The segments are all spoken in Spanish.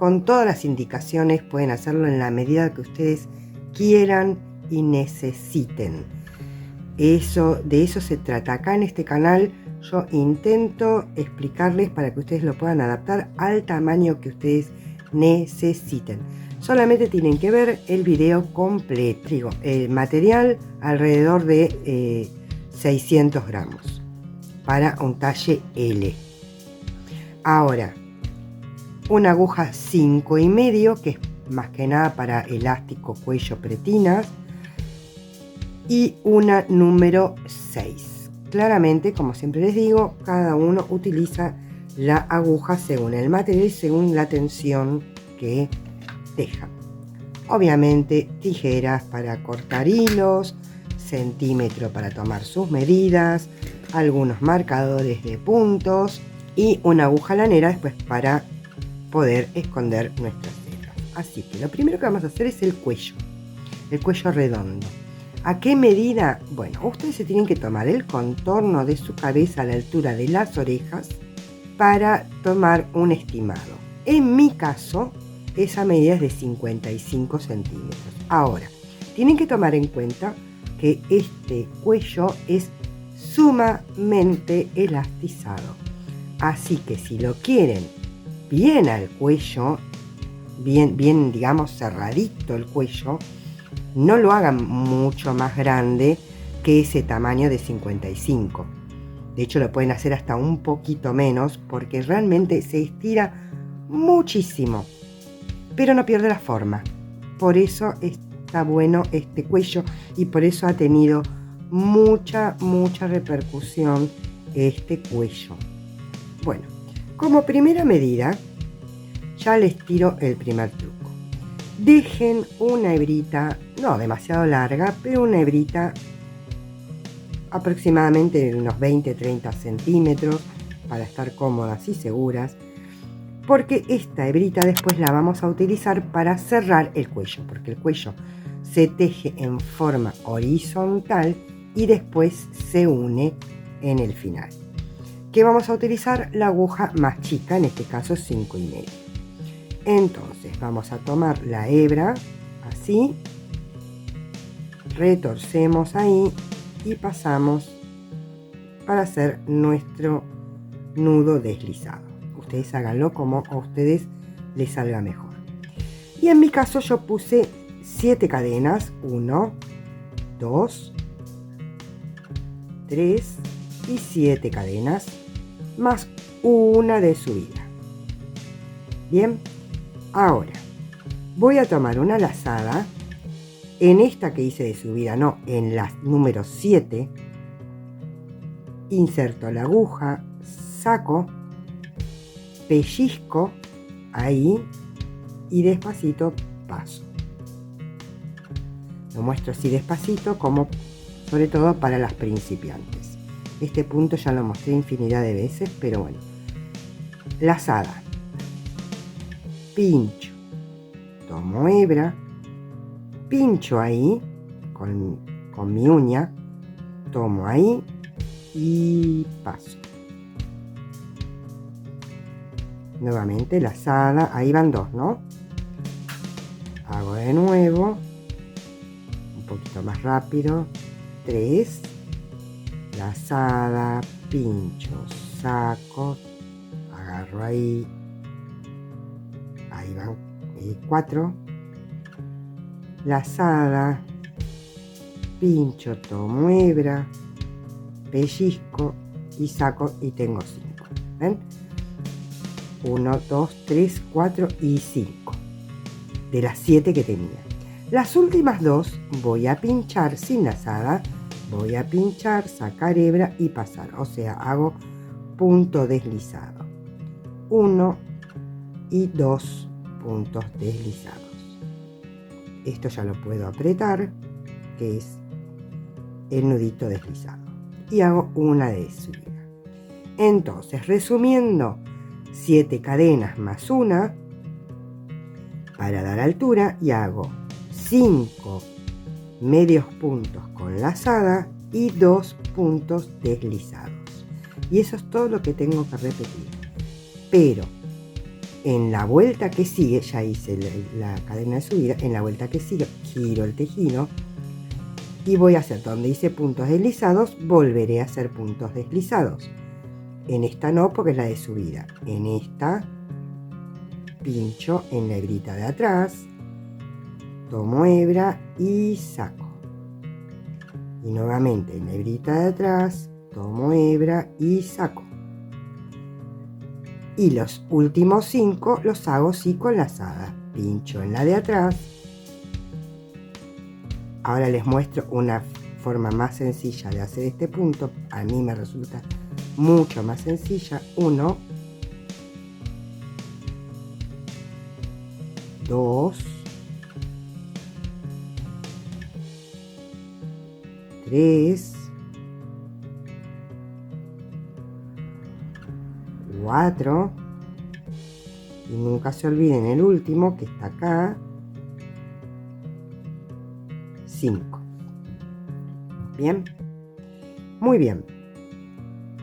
con todas las indicaciones, pueden hacerlo en la medida que ustedes quieran y necesiten. De eso se trata. Acá en este canal yo intento explicarles para que ustedes lo puedan adaptar al tamaño que ustedes necesiten. Solamente tienen que ver el video completo. Digo, el material alrededor de 600 gramos para un talle L. Ahora, una aguja 5,5, que es más que nada para elástico, cuello, pretinas, y una número 6. Claramente, como siempre les digo, cada uno utiliza la aguja según el material y según la tensión que deja. Obviamente, tijeras para cortar hilos, centímetro para tomar sus medidas, algunos marcadores de puntos y una aguja lanera después para poder esconder nuestras hebras. Así que lo primero que vamos a hacer es el cuello redondo. ¿A qué medida? Bueno, ustedes se tienen que tomar el contorno de su cabeza a la altura de las orejas para tomar un estimado. En mi caso, esa medida es de 55 centímetros. Ahora, tienen que tomar en cuenta que este cuello es sumamente elastizado. Así que si lo quieren bien al cuello, bien digamos cerradito el cuello, no lo hagan mucho más grande que ese tamaño de 55. De hecho, lo pueden hacer hasta un poquito menos porque realmente se estira muchísimo, pero no pierde la forma. Por eso está bueno este cuello y por eso ha tenido mucha repercusión este cuello. Bueno, como primera medida, ya les tiro el primer truco. Dejen una hebrita, no demasiado larga, pero una hebrita aproximadamente de unos 20-30 centímetros para estar cómodas y seguras, porque esta hebrita después la vamos a utilizar para cerrar el cuello, porque el cuello se teje en forma horizontal y después se une en el final. Que vamos a utilizar la aguja más chica, en este caso 5,5. Entonces vamos a tomar la hebra así, retorcemos ahí y pasamos para hacer nuestro nudo deslizado. Ustedes háganlo como a ustedes les salga mejor. Y en mi caso yo puse 7 cadenas, 1, 2, 3 y 7 cadenas, más una de subida. Bien. Ahora, voy a tomar una lazada, en esta que hice de subida, no, en la número 7, inserto la aguja, saco, pellizco ahí y despacito paso. Lo muestro así despacito, como sobre todo para las principiantes. Este punto ya lo mostré infinidad de veces, pero bueno. Lazada. Pincho, tomo hebra, pincho ahí con mi uña, tomo ahí y paso. Nuevamente lazada, ahí van 2, ¿no? Hago de nuevo, un poquito más rápido, 3, lazada, pincho, saco, agarro ahí van 4, lazada, pincho, tomo hebra, pellizco y saco y tengo 5. ¿Ven? 1, 2, 3, 4 y 5 de las 7 que tenía. Las últimas 2 voy a pinchar sin lazada, voy a pinchar, sacar hebra y pasar, o sea, hago punto deslizado, 1 y 2 puntos deslizados. Esto ya lo puedo apretar, que es el nudito deslizado, y hago una de subida. Entonces, resumiendo, 7 cadenas más una para dar altura, y hago 5 medios puntos con lazada y 2 puntos deslizados, y eso es todo lo que tengo que repetir. Pero En la vuelta que sigue, ya hice la cadena de subida, en la vuelta que sigue giro el tejido y voy a hacer donde hice puntos deslizados, volveré a hacer puntos deslizados. En esta no, porque es la de subida. En esta pincho en la hebrita de atrás, tomo hebra y saco. Y nuevamente en la hebrita de atrás, tomo hebra y saco. Y los últimos 5 los hago así con lazada. Pincho en la de atrás. Ahora les muestro una forma más sencilla de hacer este punto. A mí me resulta mucho más sencilla. 1, 2, 3, 4, y nunca se olviden el último que está acá, 5. Bien, muy bien.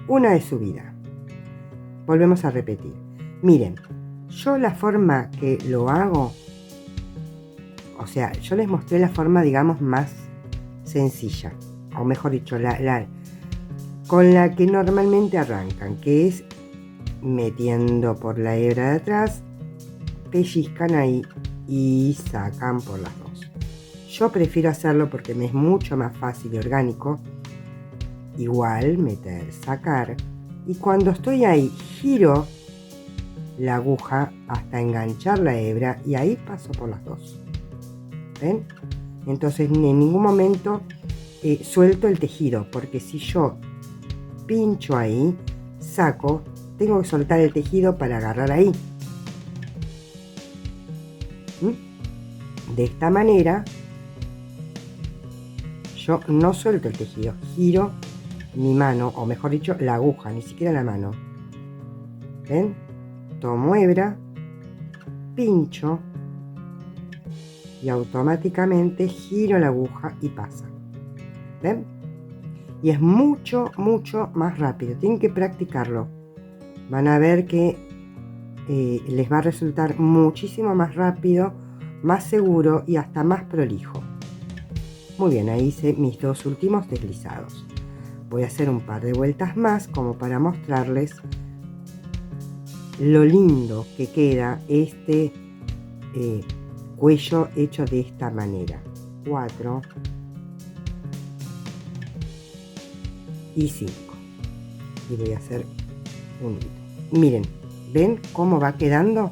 Una de subida. Volvemos a repetir. Miren, yo la forma que lo hago, o sea, yo les mostré la forma, digamos, más sencilla, o mejor dicho, con la que normalmente arrancan, que es metiendo por la hebra de atrás, pellizcan ahí y sacan por las dos. Yo prefiero hacerlo porque me es mucho más fácil y orgánico. Igual meter, sacar, y cuando estoy ahí giro la aguja hasta enganchar la hebra y ahí paso por las dos. ¿Ven? Entonces en ningún momento suelto el tejido, porque si yo pincho ahí, saco, tengo que soltar el tejido para agarrar ahí. De esta manera yo no suelto el tejido, giro mi mano, o mejor dicho, la aguja, ni siquiera la mano. ¿Ven? Tomo hebra, pincho y automáticamente giro la aguja y pasa. ¿Ven? Y es mucho, mucho más rápido. Tienen que practicarlo. Van a ver que les va a resultar muchísimo más rápido, más seguro y hasta más prolijo. Muy bien, ahí hice mis dos últimos deslizados. Voy a hacer un par de vueltas más como para mostrarles lo lindo que queda este cuello hecho de esta manera. 4 y 5. Y voy a hacer un hilo. Miren, ¿ven cómo va quedando?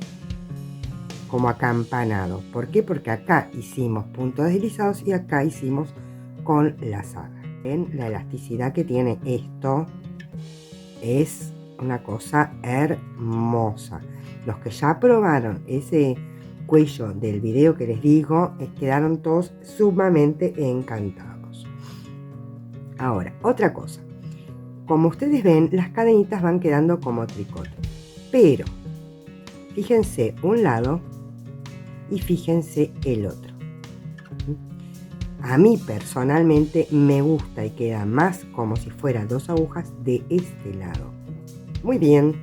Como acampanado. ¿Por qué? Porque acá hicimos puntos deslizados y acá hicimos con lazada. ¿Ven la elasticidad que tiene esto? Es una cosa hermosa. Los que ya probaron ese cuello del video que les digo, quedaron todos sumamente encantados. Ahora, otra cosa. Como ustedes ven, las cadenitas van quedando como tricot. Pero, fíjense un lado y fíjense el otro. A mí personalmente me gusta y queda más como si fueran dos agujas de este lado. Muy bien,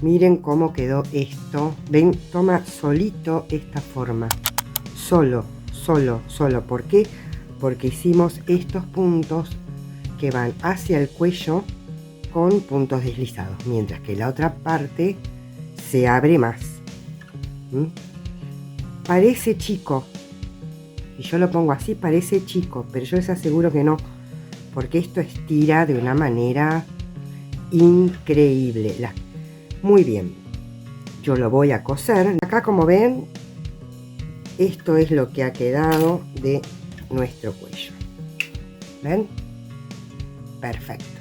miren cómo quedó esto. Ven, toma solito esta forma. Solo. ¿Por qué? Porque hicimos estos puntos que van hacia el cuello con puntos deslizados, mientras que la otra parte se abre más. Parece chico. Si yo lo pongo así parece chico, pero yo les aseguro que no, porque esto estira de una manera increíble. Muy bien, yo lo voy a coser. Acá, como ven, esto es lo que ha quedado de nuestro cuello. ¿Ven? Perfecto.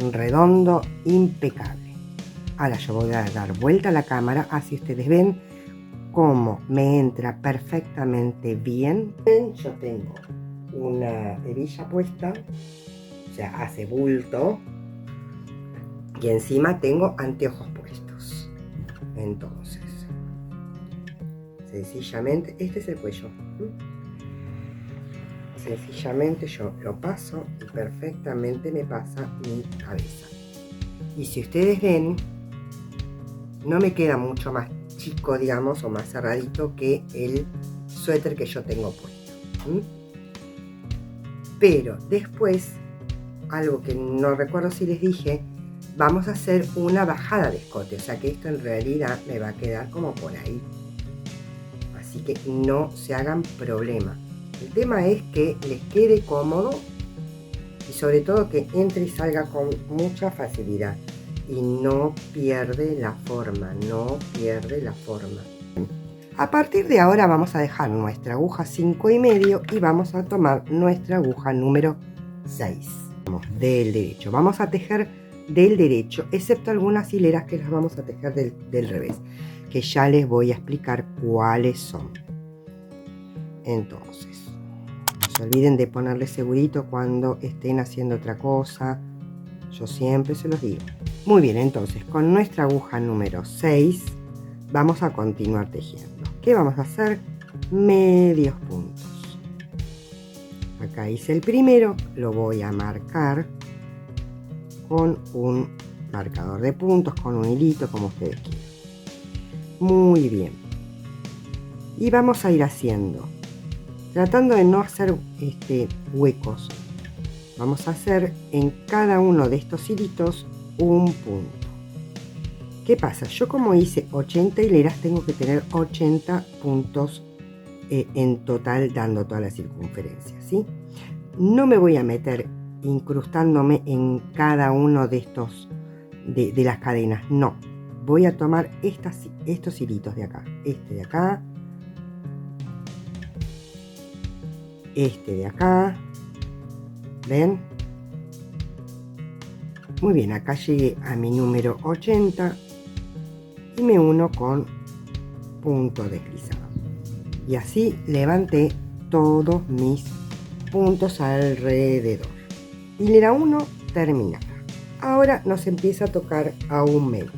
Un redondo impecable. Ahora yo voy a dar vuelta a la cámara, así ustedes ven cómo me entra perfectamente bien. Yo tengo una hebilla puesta, o sea, hace bulto, y encima tengo anteojos puestos. Entonces, sencillamente, este es el cuello. Sencillamente yo lo paso y perfectamente me pasa mi cabeza. Y si ustedes ven, no me queda mucho más chico, digamos, o más cerradito que el suéter que yo tengo puesto. Pero después, algo que no recuerdo si les dije, vamos a hacer una bajada de escote, o sea que esto en realidad me va a quedar como por ahí. Así que no se hagan problema. El tema es que les quede cómodo y sobre todo que entre y salga con mucha facilidad y no pierde la forma, no pierde la forma. A partir de ahora vamos a dejar nuestra aguja 5,5 y vamos a tomar nuestra aguja número 6 del derecho. Vamos a tejer del derecho, excepto algunas hileras que las vamos a tejer del revés, que ya les voy a explicar cuáles son. Entonces, no se olviden de ponerle segurito cuando estén haciendo otra cosa. Yo siempre se los digo. Muy bien, entonces con nuestra aguja número 6 vamos a continuar tejiendo. ¿Qué vamos a hacer? Medios puntos. Acá hice el primero, lo voy a marcar con un marcador de puntos, con un hilito, como ustedes quieran. Muy bien. Y vamos a ir haciendo, tratando de no hacer huecos. Vamos a hacer en cada uno de estos hilitos un punto. ¿Qué pasa? Yo como hice 80 hileras, tengo que tener 80 puntos en total, dando toda la circunferencia, ¿sí? No me voy a meter incrustándome en cada uno de estos de las cadenas, no. Voy a tomar estos hilitos de acá, este de acá, este de acá, ¿ven? Muy bien, acá llegué a mi número 80 y me uno con punto deslizado. Y así levanté todos mis puntos alrededor. Hilera 1 terminada. Ahora nos empieza a tocar aumentos.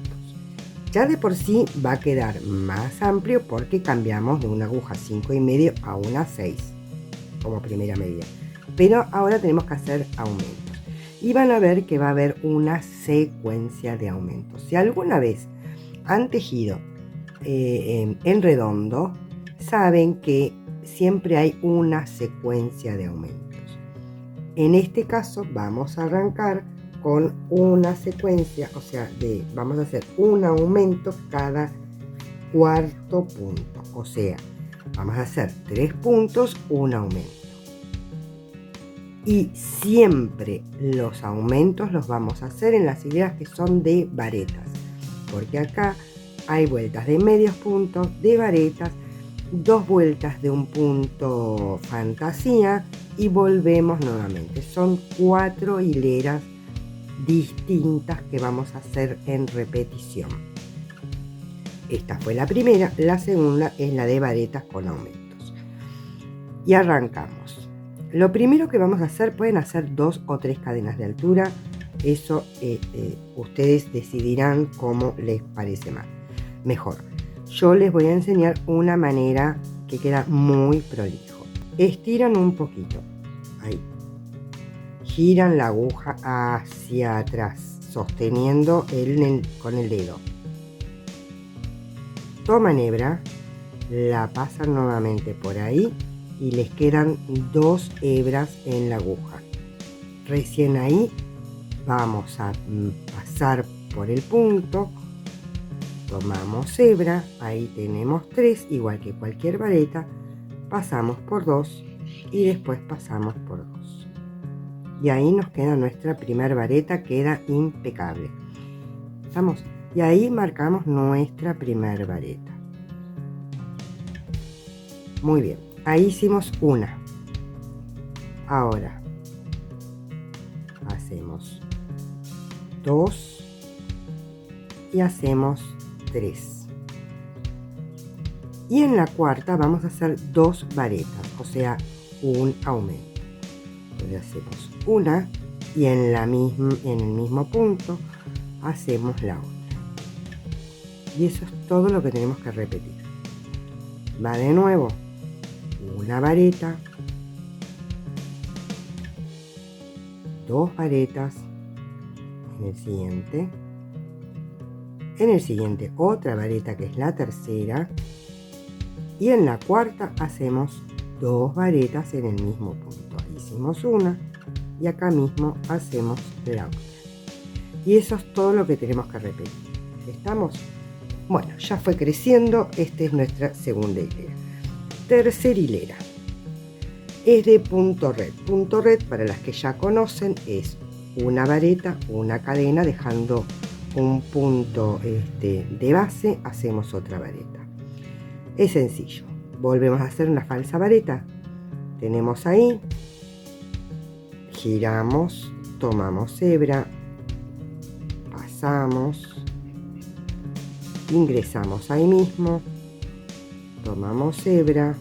Ya de por sí va a quedar más amplio porque cambiamos de una aguja 5,5 a una 6 como primera medida. Pero ahora tenemos que hacer aumentos. Y van a ver que va a haber una secuencia de aumentos. Si alguna vez han tejido en redondo, saben que siempre hay una secuencia de aumentos. En este caso vamos a arrancar con una secuencia, o sea, vamos a hacer un aumento cada cuarto punto, o sea, vamos a hacer 3 puntos, un aumento. Y siempre los aumentos los vamos a hacer en las hileras que son de varetas, porque acá hay vueltas de medios puntos, de varetas, 2 vueltas de un punto fantasía y volvemos nuevamente. Son 4 hileras distintas que vamos a hacer en repetición. Esta fue la primera, la segunda es la de varetas con aumentos. Y arrancamos. Lo primero que vamos a hacer, pueden hacer 2 o 3 cadenas de altura, eso ustedes decidirán cómo les parece mejor. Yo les voy a enseñar una manera que queda muy prolijo. Estiran un poquito, ahí. Giran la aguja hacia atrás, sosteniendo con el dedo. Toman hebra, la pasan nuevamente por ahí y les quedan 2 hebras en la aguja. Recién ahí vamos a pasar por el punto, tomamos hebra, ahí tenemos 3, igual que cualquier vareta, pasamos por 2 y después pasamos por 2. Y ahí nos queda nuestra primer vareta, queda impecable. ¿Estamos? Y ahí marcamos nuestra primer vareta. Muy bien, ahí hicimos una. Ahora hacemos 2 y hacemos 3. Y en la cuarta vamos a hacer 2 varetas, o sea, un aumento. Entonces hacemos una y en el mismo punto hacemos la otra. Y eso es todo lo que tenemos que repetir. Va de nuevo, una vareta, 2 varetas en el siguiente, En el siguiente otra vareta que es la tercera. Y en la cuarta hacemos 2 varetas en el mismo punto. Ahí hicimos una y acá mismo hacemos la otra. Y eso es todo lo que tenemos que repetir. ¿Estamos? Bueno, ya fue creciendo. Esta es nuestra segunda hilera. Tercera hilera. Es de punto red. Punto red, para las que ya conocen, es una vareta, una cadena, dejando un punto de base, hacemos otra vareta. Es sencillo. Volvemos a hacer una falsa vareta. Tenemos ahí, giramos, tomamos hebra, pasamos, ingresamos ahí mismo, tomamos hebra,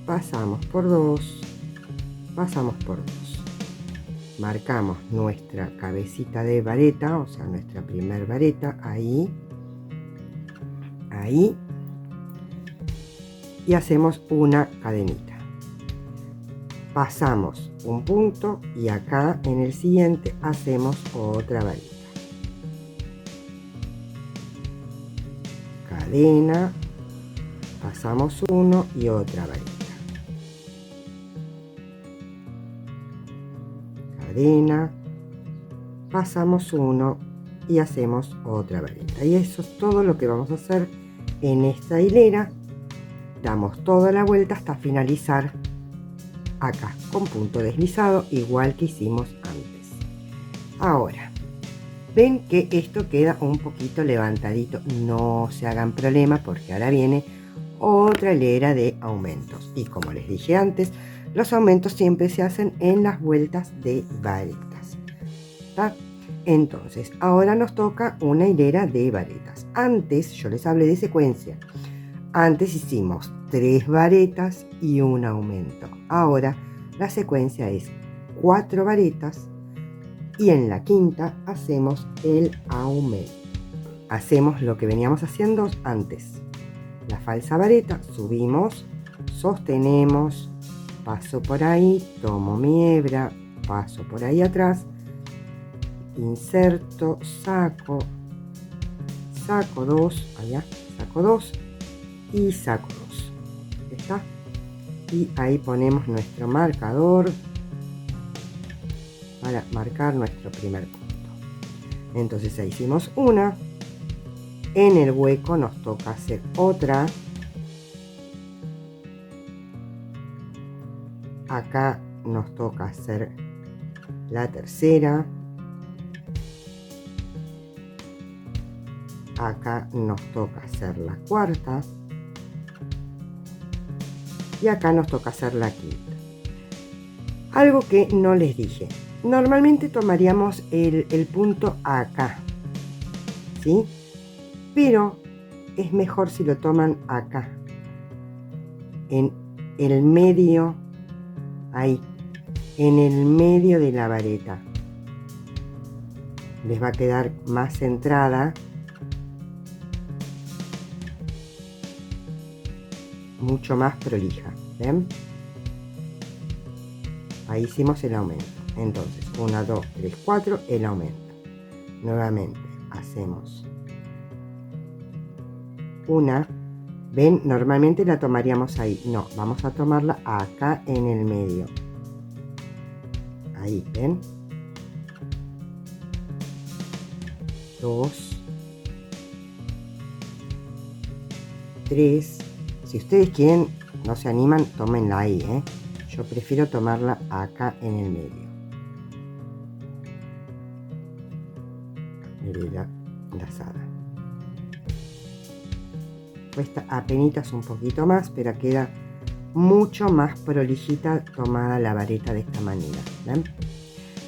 pasamos por 2, pasamos por 2. Marcamos nuestra cabecita de vareta, o sea, nuestra primer vareta, ahí, ahí, y hacemos una cadenita. Pasamos un punto y acá en el siguiente hacemos otra vareta. Cadena, pasamos uno y otra vareta. Cadena, pasamos uno y hacemos otra vareta. Y eso es todo lo que vamos a hacer en esta hilera. Damos toda la vuelta hasta finalizar acá con punto deslizado, igual que hicimos antes. Ahora ven que esto queda un poquito levantadito. No se hagan problema porque ahora viene otra hilera de aumentos, y como les dije antes, los aumentos siempre se hacen en las vueltas de varetas. ¿Está? Entonces ahora nos toca una hilera de varetas. Antes yo les hablé de secuencia. Antes hicimos 3 varetas y un aumento. Ahora la secuencia es 4 varetas y en la quinta hacemos el aumento. Hacemos lo que veníamos haciendo antes. La falsa vareta, subimos, sostenemos, paso por ahí, tomo mi hebra, paso por ahí atrás, inserto, saco 2, allá, saco 2 y saco 2. ¿Está? Y ahí ponemos nuestro marcador para marcar nuestro primer punto. Entonces ahí hicimos una. En el hueco nos toca hacer otra. Acá nos toca hacer la tercera. Acá nos toca hacer la cuarta. Y acá nos toca hacer la quinta. Algo que no les dije. Normalmente tomaríamos el punto acá, ¿sí? Pero es mejor si lo toman acá, en el medio, ahí, en el medio de la vareta. Les va a quedar más centrada, mucho más prolija. ¿Ven? Ahí hicimos el aumento. Entonces 1, 2, 3, 4, el aumento. Nuevamente hacemos una. ¿Ven? Normalmente la tomaríamos ahí. No, vamos a tomarla acá en el medio. Ahí, ¿ven? 2, 3. Si ustedes quieren, no se animan, tómenla ahí, ¿eh? Yo prefiero tomarla acá en el medio. Hilera lazada. Cuesta apenas un poquito más, pero queda mucho más prolijita tomada la vareta de esta manera. ¿Ven?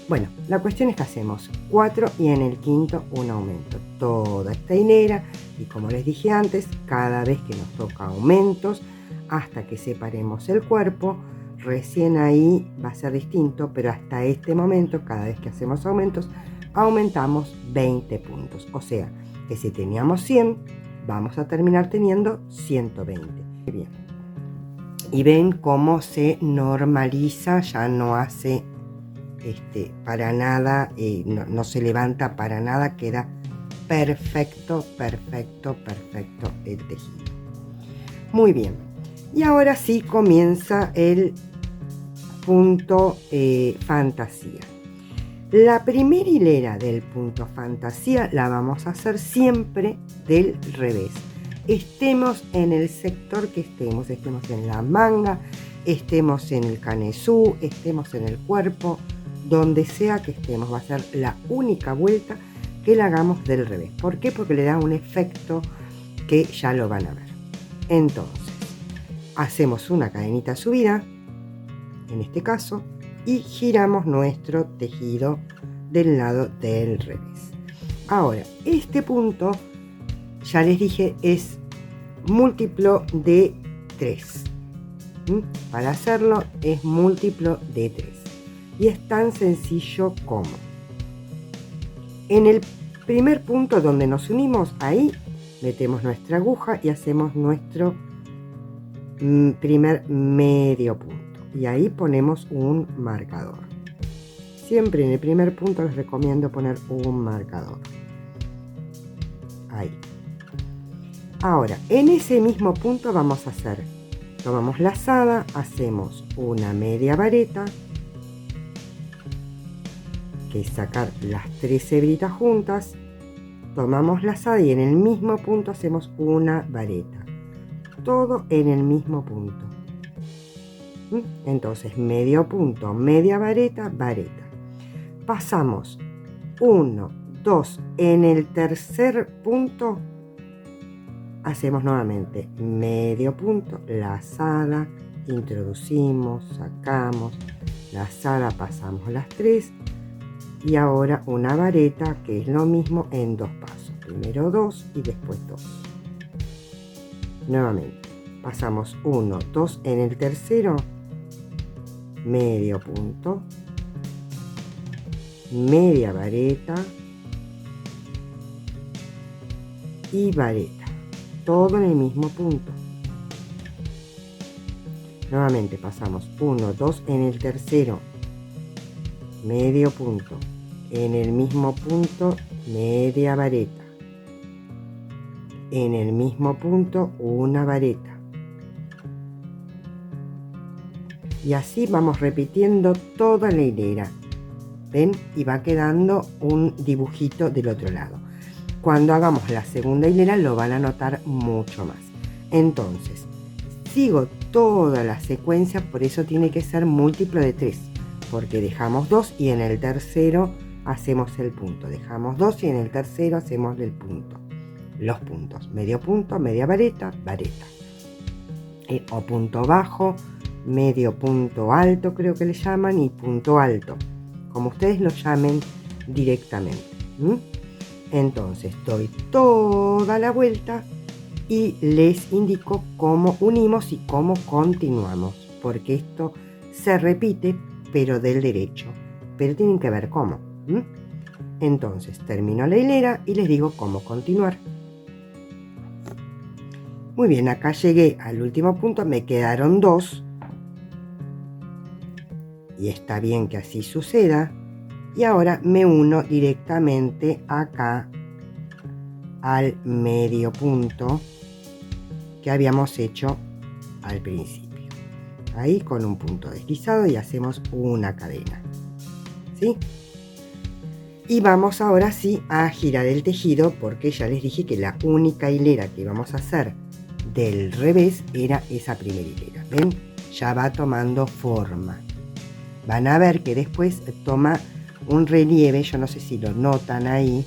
Bueno, la cuestión es que hacemos 4 y en el quinto un aumento. Toda esta hilera, y como les dije antes, cada vez que nos toca aumentos, hasta que separemos el cuerpo, recién ahí va a ser distinto, pero hasta este momento, cada vez que hacemos aumentos, aumentamos 20 puntos. O sea, que si teníamos 100, vamos a terminar teniendo 120. Bien. Y ven cómo se normaliza, ya no hace para nada, no se levanta para nada, queda perfecto, perfecto, perfecto el tejido. Muy bien, y ahora sí comienza el punto fantasía. La primera hilera del punto fantasía la vamos a hacer siempre del revés. Estemos en el sector que estemos en la manga, estemos en el canesú, estemos en el cuerpo, donde sea que estemos, va a ser la única vuelta que la hagamos del revés. ¿Por qué? Porque le da un efecto que ya lo van a ver. Entonces, hacemos una cadenita subida, en este caso, y giramos nuestro tejido del lado del revés. Ahora, este punto, ya les dije, es múltiplo de 3. Para hacerlo es múltiplo de 3. Y es tan sencillo como en el primer punto donde nos unimos, ahí metemos nuestra aguja y hacemos nuestro primer medio punto. Y ahí ponemos un marcador. Siempre en el primer punto les recomiendo poner un marcador. Ahí. Ahora, en ese mismo punto vamos a hacer, tomamos lazada, hacemos una media vareta, que es sacar las 3 hebritas juntas, tomamos lazada y en el mismo punto hacemos una vareta. Todo en el mismo punto. Entonces, medio punto, media vareta, vareta. Pasamos 1, 2, en el tercer punto hacemos nuevamente medio punto, lazada, introducimos, sacamos, lazada, pasamos las 3 y ahora una vareta, que es lo mismo en 2 pasos, primero 2 y después 2. Nuevamente pasamos 1, 2, en el tercero medio punto, media vareta y vareta, todo en el mismo punto. Nuevamente pasamos 1, 2, en el tercero medio punto, en el mismo punto media vareta, en el mismo punto una vareta. Y así vamos repitiendo toda la hilera. ¿Ven? Y va quedando un dibujito del otro lado. Cuando hagamos la segunda hilera lo van a notar mucho más. Entonces, sigo toda la secuencia, por eso tiene que ser múltiplo de 3. Porque dejamos 2 y en el tercero hacemos el punto. Dejamos 2 y en el tercero hacemos el punto. Los puntos. Medio punto, media vareta, vareta. O punto bajo, medio punto alto creo que le llaman, y punto alto, como ustedes lo llamen directamente. Entonces doy toda la vuelta y les indico cómo unimos y cómo continuamos, porque esto se repite pero del derecho, pero tienen que ver cómo. Entonces termino la hilera y les digo cómo continuar. Muy bien, acá llegué al último punto, me quedaron 2 y está bien que así suceda. Y ahora me uno directamente acá al medio punto que habíamos hecho al principio. Ahí con un punto deslizado y hacemos una cadena. ¿Sí? Y vamos ahora sí a girar el tejido, porque ya les dije que la única hilera que íbamos a hacer del revés era esa primera hilera. ¿Ven? Ya va tomando forma. Van a ver que después toma un relieve, yo no sé si lo notan ahí,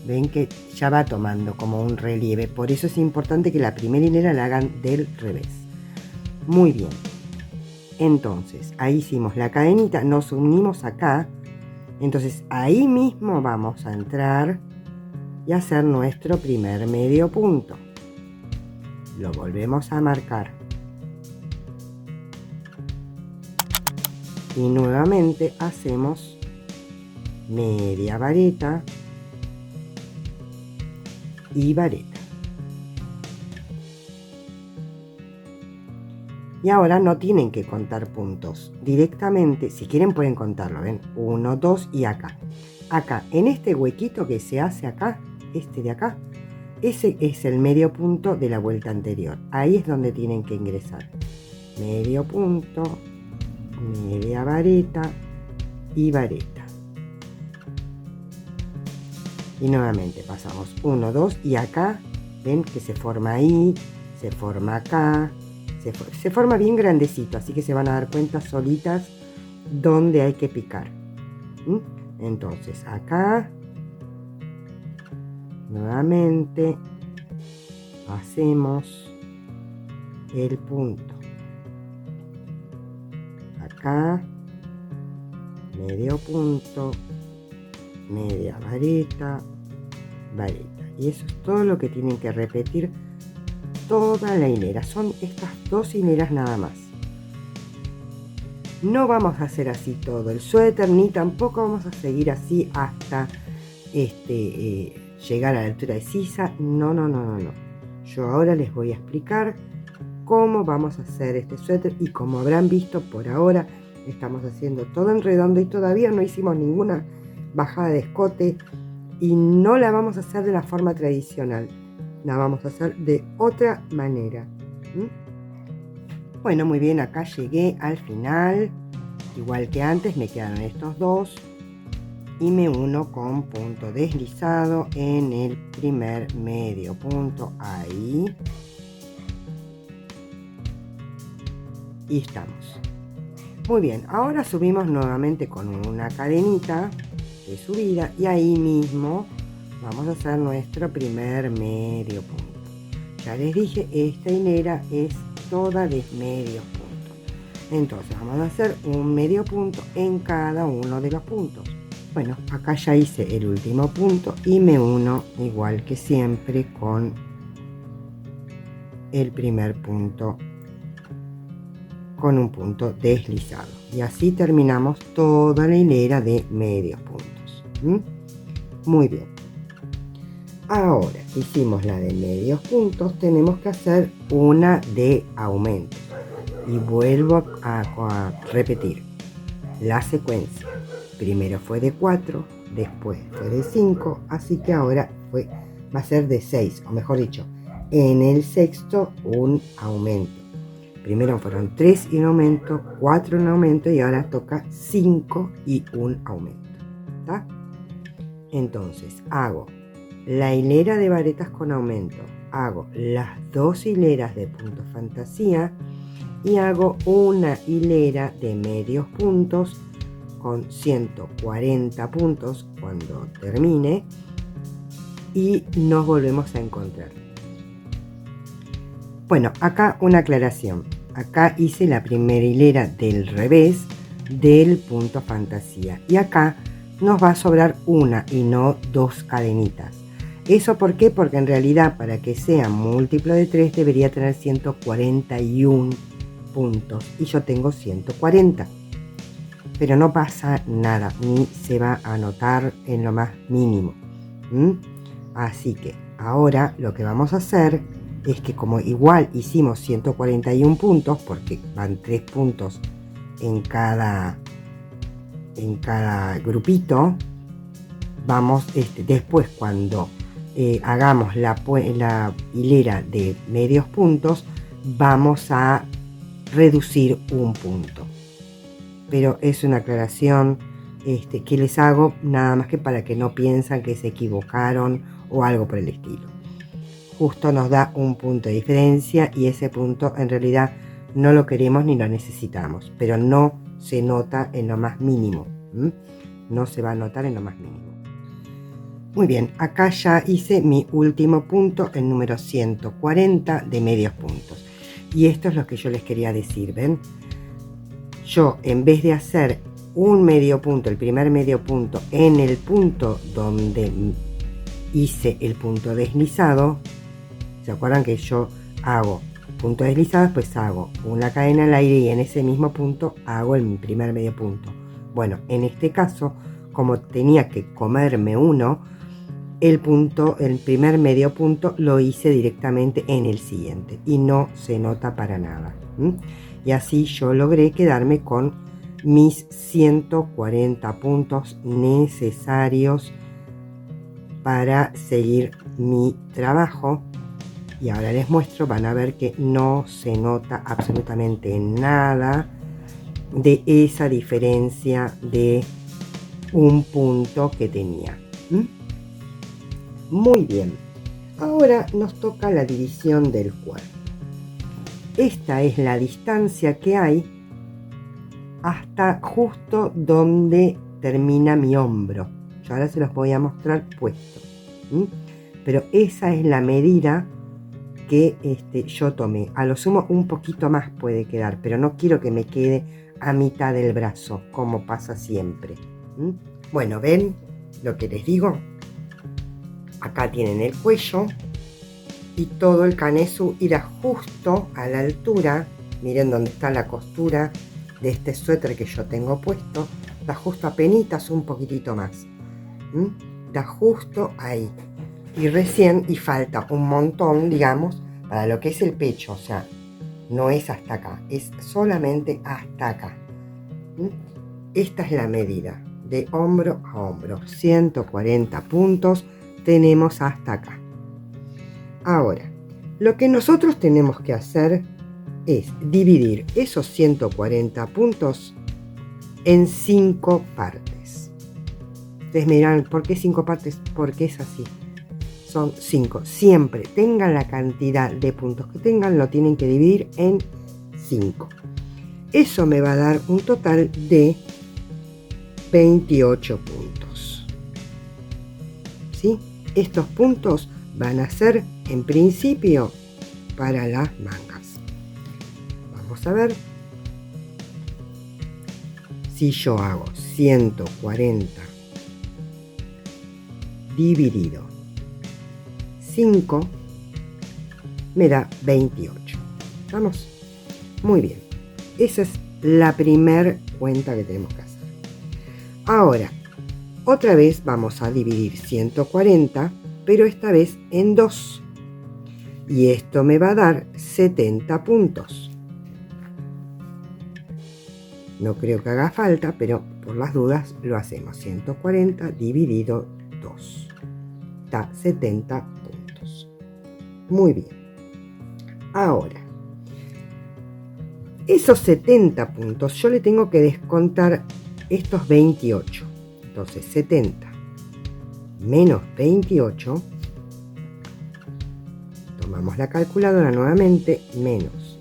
ven que ya va tomando como un relieve, por eso es importante que la primera hilera la hagan del revés. Muy bien, entonces ahí hicimos la cadenita, nos unimos acá, entonces ahí mismo vamos a entrar y hacer nuestro primer medio punto. Lo volvemos a marcar. Y nuevamente hacemos media vareta y vareta. Y ahora no tienen que contar puntos. Directamente, si quieren pueden contarlo, ¿ven? 1, 2 y acá. Acá, en este huequito que se hace acá, este de acá, ese es el medio punto de la vuelta anterior. Ahí es donde tienen que ingresar. Medio punto, media vareta y vareta. Y nuevamente pasamos 1, 2 y acá, ven que se forma ahí, se forma acá, se forma bien grandecito, así que se van a dar cuenta solitas dónde hay que picar. Entonces acá, nuevamente, hacemos el punto. Acá, medio punto, media vareta, vareta. Y eso es todo lo que tienen que repetir toda la hilera. Son estas 2 hileras nada más. No vamos a hacer así todo el suéter, ni tampoco vamos a seguir así hasta llegar a la altura de sisa. No. Yo ahora les voy a explicar cómo vamos a hacer este suéter, y como habrán visto, por ahora estamos haciendo todo en redondo y todavía no hicimos ninguna bajada de escote, y no la vamos a hacer de la forma tradicional, la vamos a hacer de otra manera. Bueno, muy bien, acá llegué al final. Igual que antes me quedaron estos dos y me uno con punto deslizado en el primer medio punto, ahí, y estamos. Muy bien, ahora subimos nuevamente con una cadenita de subida y ahí mismo vamos a hacer nuestro primer medio punto. Ya les dije, esta hilera es toda de medios puntos. Entonces vamos a hacer un medio punto en cada uno de los puntos. Bueno, acá ya hice el último punto y me uno igual que siempre con el primer punto con un punto deslizado, y así terminamos toda la hilera de medios puntos. Muy bien, ahora hicimos la de medios puntos, tenemos que hacer una de aumentos, y vuelvo a repetir la secuencia. Primero fue de 4, después fue de 5, así que ahora va a ser de 6, o mejor dicho, en el sexto un aumento. Primero fueron 3 y un aumento, 4 y un aumento, y ahora toca 5 y un aumento. ¿Está? Entonces hago la hilera de varetas con aumento, hago las 2 hileras de puntos fantasía y hago una hilera de medios puntos con 140 puntos cuando termine, y nos volvemos a encontrar. Bueno, acá una aclaración. Acá hice la primera hilera del revés del punto fantasía, y acá nos va a sobrar una y no 2 cadenitas. ¿Eso por qué? Porque en realidad, para que sea múltiplo de 3 debería tener 141 puntos y yo tengo 140. Pero no pasa nada, ni se va a notar en lo más mínimo. Así que ahora lo que vamos a hacer es que, como igual hicimos 141 puntos, porque van 3 puntos en cada grupito, vamos después, cuando hagamos la hilera de medios puntos, vamos a reducir un punto. Pero es una aclaración que les hago nada más que para que no piensen que se equivocaron o algo por el estilo. Justo nos da un punto de diferencia, y ese punto en realidad no lo queremos ni lo necesitamos, pero no se nota en lo más mínimo. No se va a notar en lo más mínimo. Muy bien, acá ya hice mi último punto, el número 140 de medios puntos. Y esto es lo que yo les quería decir, ¿ven? Yo, en vez de hacer un medio punto, el primer medio punto, en el punto donde hice el punto deslizado, ¿se acuerdan que yo hago punto deslizado, después hago una cadena al aire y en ese mismo punto hago el primer medio punto? Bueno, en este caso, como tenía que comerme uno, el primer medio punto lo hice directamente en el siguiente y no se nota para nada. Y así yo logré quedarme con mis 140 puntos necesarios para seguir mi trabajo. Y ahora les muestro, van a ver que no se nota absolutamente nada de esa diferencia de un punto que tenía. Muy bien, ahora nos toca la división del cuerpo. Esta es la distancia que hay hasta justo donde termina mi hombro. Yo ahora se los voy a mostrar puesto. Pero esa es la medida que yo tomé. A lo sumo un poquito más puede quedar, pero no quiero que me quede a mitad del brazo, como pasa siempre. Bueno, ¿ven lo que les digo? Acá tienen el cuello y todo el canesú irá justo a la altura. Miren dónde está la costura de este suéter que yo tengo puesto. Da justo apenitas un poquitito más. Da justo ahí. Y falta un montón, digamos, para lo que es el pecho. O sea, no es hasta acá, es solamente hasta acá. Esta es la medida de hombro a hombro. 140 puntos tenemos hasta acá. Ahora, lo que nosotros tenemos que hacer es dividir esos 140 puntos en 5 partes. Ustedes me dirán, ¿por qué 5 partes? Porque es así. Son 5. Siempre tengan la cantidad de puntos que tengan, lo tienen que dividir en 5. Eso me va a dar un total de 28 puntos. ¿Sí? Estos puntos van a ser, en principio, para las mangas. Vamos a ver. Si yo hago 140 dividido 5, me da 28. ¿Vamos? Muy bien. Esa es la primera cuenta que tenemos que hacer. Ahora, otra vez vamos a dividir 140, pero esta vez en 2. Y esto me va a dar 70 puntos. No creo que haga falta, pero por las dudas lo hacemos. 140 dividido 2. Da 70 puntos. Muy bien. Ahora, esos 70 puntos yo le tengo que descontar estos 28. Entonces 70 menos 28. Tomamos la calculadora nuevamente. Menos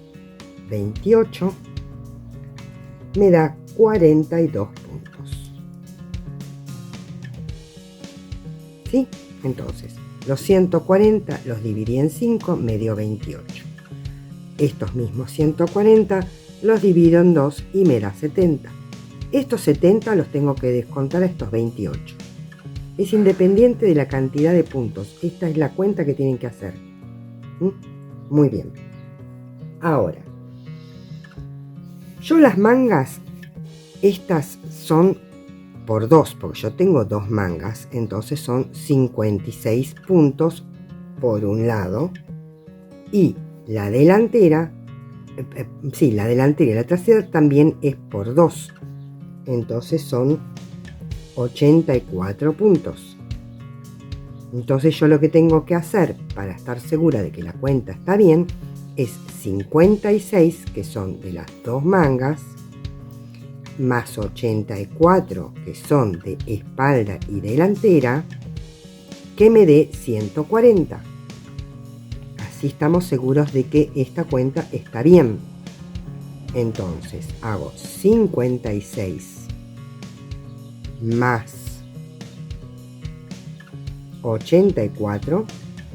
28. Me da 42 puntos. ¿Sí? Entonces, los 140 los dividí en 5, me dio 28. Estos mismos 140 los divido en 2 y me da 70. Estos 70 los tengo que descontar a estos 28. Es independiente de la cantidad de puntos. Esta es la cuenta que tienen que hacer. Muy bien. Ahora, yo las mangas, estas son por 2, porque yo tengo 2 mangas, entonces son 56 puntos por un lado. Y la delantera, la delantera y la trasera también es por 2. Entonces son 84 puntos. Entonces yo lo que tengo que hacer para estar segura de que la cuenta está bien es 56, que son de las 2 mangas, más 84, que son de espalda y delantera, que me dé 140. Así estamos seguros de que esta cuenta está bien. Entonces hago 56 más 84,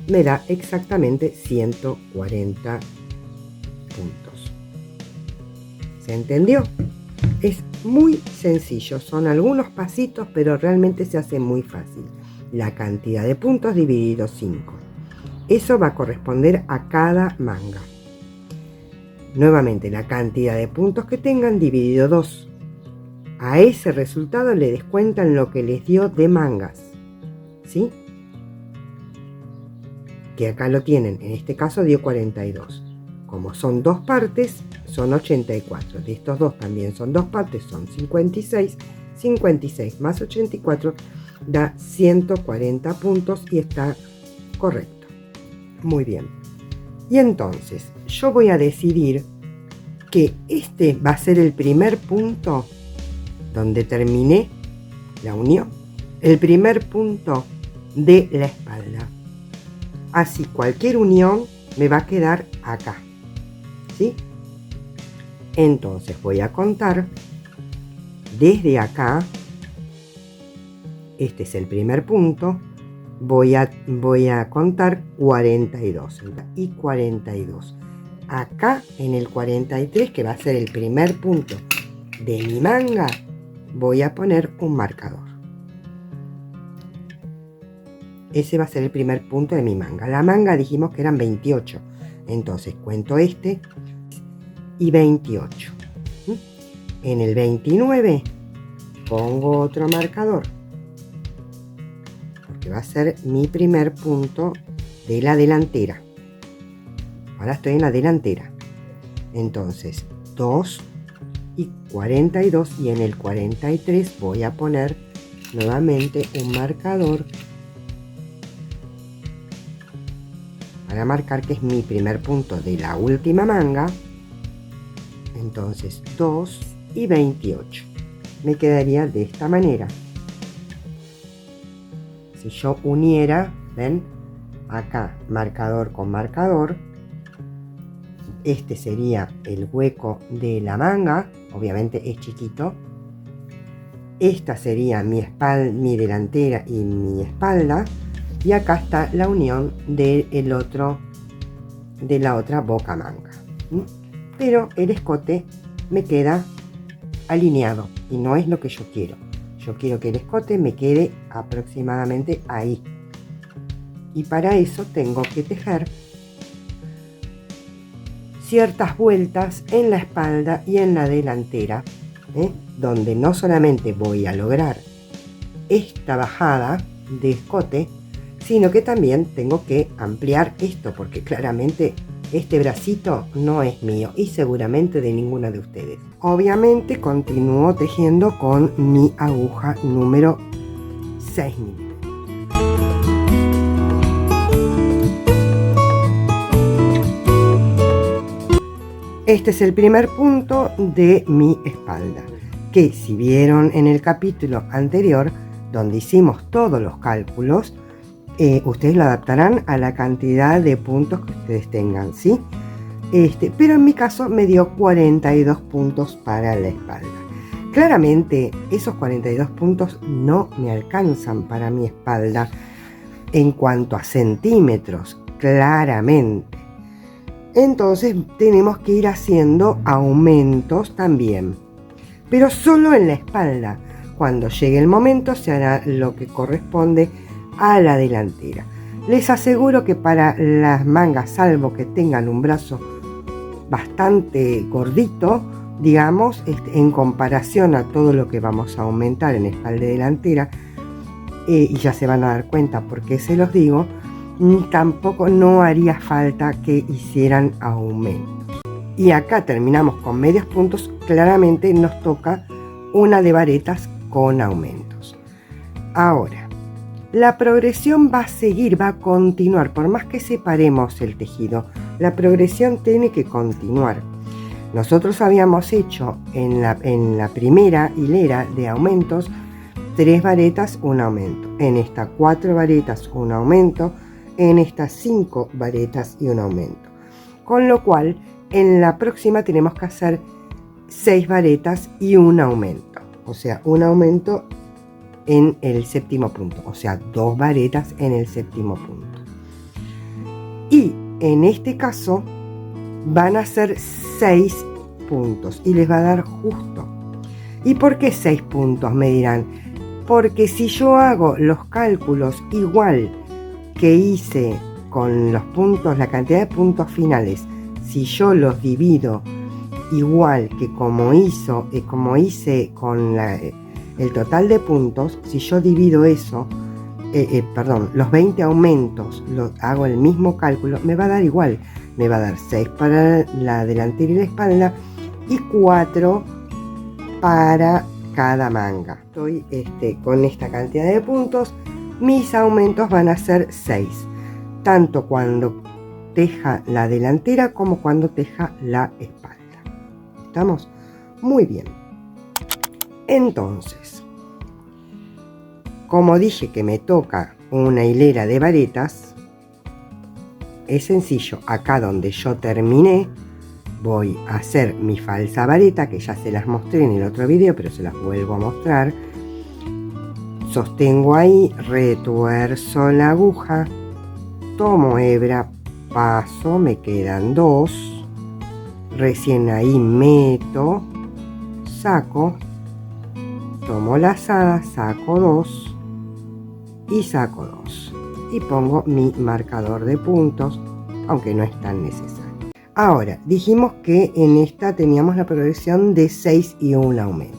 me da exactamente 140 puntos. ¿Se entendió? Es muy sencillo, son algunos pasitos, pero realmente se hace muy fácil. La cantidad de puntos dividido 5. Eso va a corresponder a cada manga. Nuevamente, la cantidad de puntos que tengan dividido 2. A ese resultado le descuentan lo que les dio de mangas. ¿Sí? Que acá lo tienen, en este caso dio 42. Como son 2 partes, son 84. De estos 2 también son 2 partes, son 56. 56 más 84 da 140 puntos y está correcto. Muy bien. Y entonces yo voy a decidir que este va a ser el primer punto donde terminé la unión, el primer punto de la espalda. Así cualquier unión me va a quedar acá, ¿sí? Entonces voy a contar desde acá. Este es el primer punto. Voy a contar 42 y 42. Acá en el 43, que va a ser el primer punto de mi manga, voy a poner un marcador. Ese va a ser el primer punto de mi manga. La manga dijimos que eran 28. Entonces cuento este y 28. En el 29 pongo otro marcador, porque va a ser mi primer punto de la delantera. Ahora estoy en la delantera. Entonces 2 y 42, y en el 43 voy a poner nuevamente un marcador para marcar que es mi primer punto de la última manga. Entonces 2 y 28 me quedaría de esta manera. Si yo uniera, ven, acá marcador con marcador, este sería el hueco de la manga, obviamente es chiquito. Esta sería mi espalda, mi delantera y mi espalda, y acá está la unión de la otra boca manga. Pero el escote me queda alineado y no es lo que yo quiero. Yo quiero que el escote me quede aproximadamente ahí, y para eso tengo que tejer ciertas vueltas en la espalda y en la delantera, donde no solamente voy a lograr esta bajada de escote, sino que también tengo que ampliar esto, porque claramente este bracito no es mío y seguramente de ninguna de ustedes. Obviamente continúo tejiendo con mi aguja número 6 milímetros. Este es el primer punto de mi espalda, que si vieron en el capítulo anterior, donde hicimos todos los cálculos, ustedes lo adaptarán a la cantidad de puntos que ustedes tengan, ¿sí? Pero en mi caso me dio 42 puntos para la espalda. Claramente esos 42 puntos no me alcanzan para mi espalda en cuanto a centímetros, claramente. Entonces tenemos que ir haciendo aumentos también, pero solo en la espalda. Cuando llegue el momento se hará lo que corresponde a la delantera. Les aseguro que para las mangas, salvo que tengan un brazo bastante gordito, digamos, en comparación a todo lo que vamos a aumentar en espalda y delantera, y ya se van a dar cuenta por qué se los digo, tampoco no haría falta que hicieran aumentos. Y acá terminamos con medios puntos. Claramente nos toca una de varetas con aumentos. Ahora, la progresión va a seguir, va a continuar, por más que separemos el tejido, la progresión tiene que continuar. Nosotros habíamos hecho en la primera hilera de aumentos 3 varetas, un aumento. En esta 4 varetas, un aumento. En estas 5 varetas y un aumento. Con lo cual, en la próxima tenemos que hacer 6 varetas y un aumento. O sea, un aumento en el séptimo punto. O sea, 2 varetas en el séptimo punto. Y en este caso van a ser 6 puntos y les va a dar justo. ¿Y por qué 6 puntos? Me dirán. Porque si yo hago los cálculos igual que hice con los puntos, la cantidad de puntos finales, si yo los divido igual que como hice con el total de puntos, si yo divido eso, los 20 aumentos, hago el mismo cálculo, me va a dar igual, me va a dar 6 para la delantera y la espalda y 4 para cada manga. Estoy con esta cantidad de puntos, mis aumentos van a ser 6, tanto cuando teja la delantera como cuando teja la espalda. ¿Estamos? Muy bien. Entonces, como dije que me toca una hilera de varetas, es sencillo. Acá donde yo terminé, voy a hacer mi falsa vareta, que ya se las mostré en el otro video, pero se las vuelvo a mostrar. Sostengo ahí, retuerzo la aguja, tomo hebra, paso, me quedan 2, recién ahí meto, saco, tomo lazada, saco 2 y saco 2 y pongo mi marcador de puntos, aunque no es tan necesario. Ahora, dijimos que en esta teníamos la progresión de 6 y un aumento,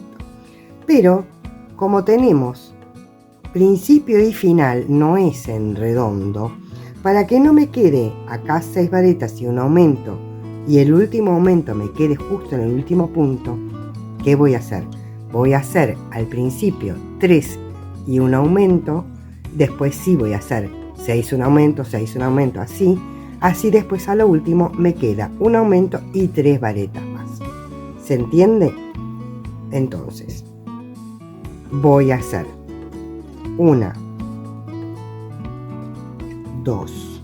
pero como tenemos principio y final, no es en redondo, para que no me quede acá 6 varetas y un aumento y el último aumento me quede justo en el último punto, ¿qué voy a hacer? Voy a hacer al principio 3 y un aumento, después sí voy a hacer 6 un aumento, 6 un aumento, así después a lo último me queda un aumento y 3 varetas más. ¿Se entiende? Entonces, voy a hacer 1, 2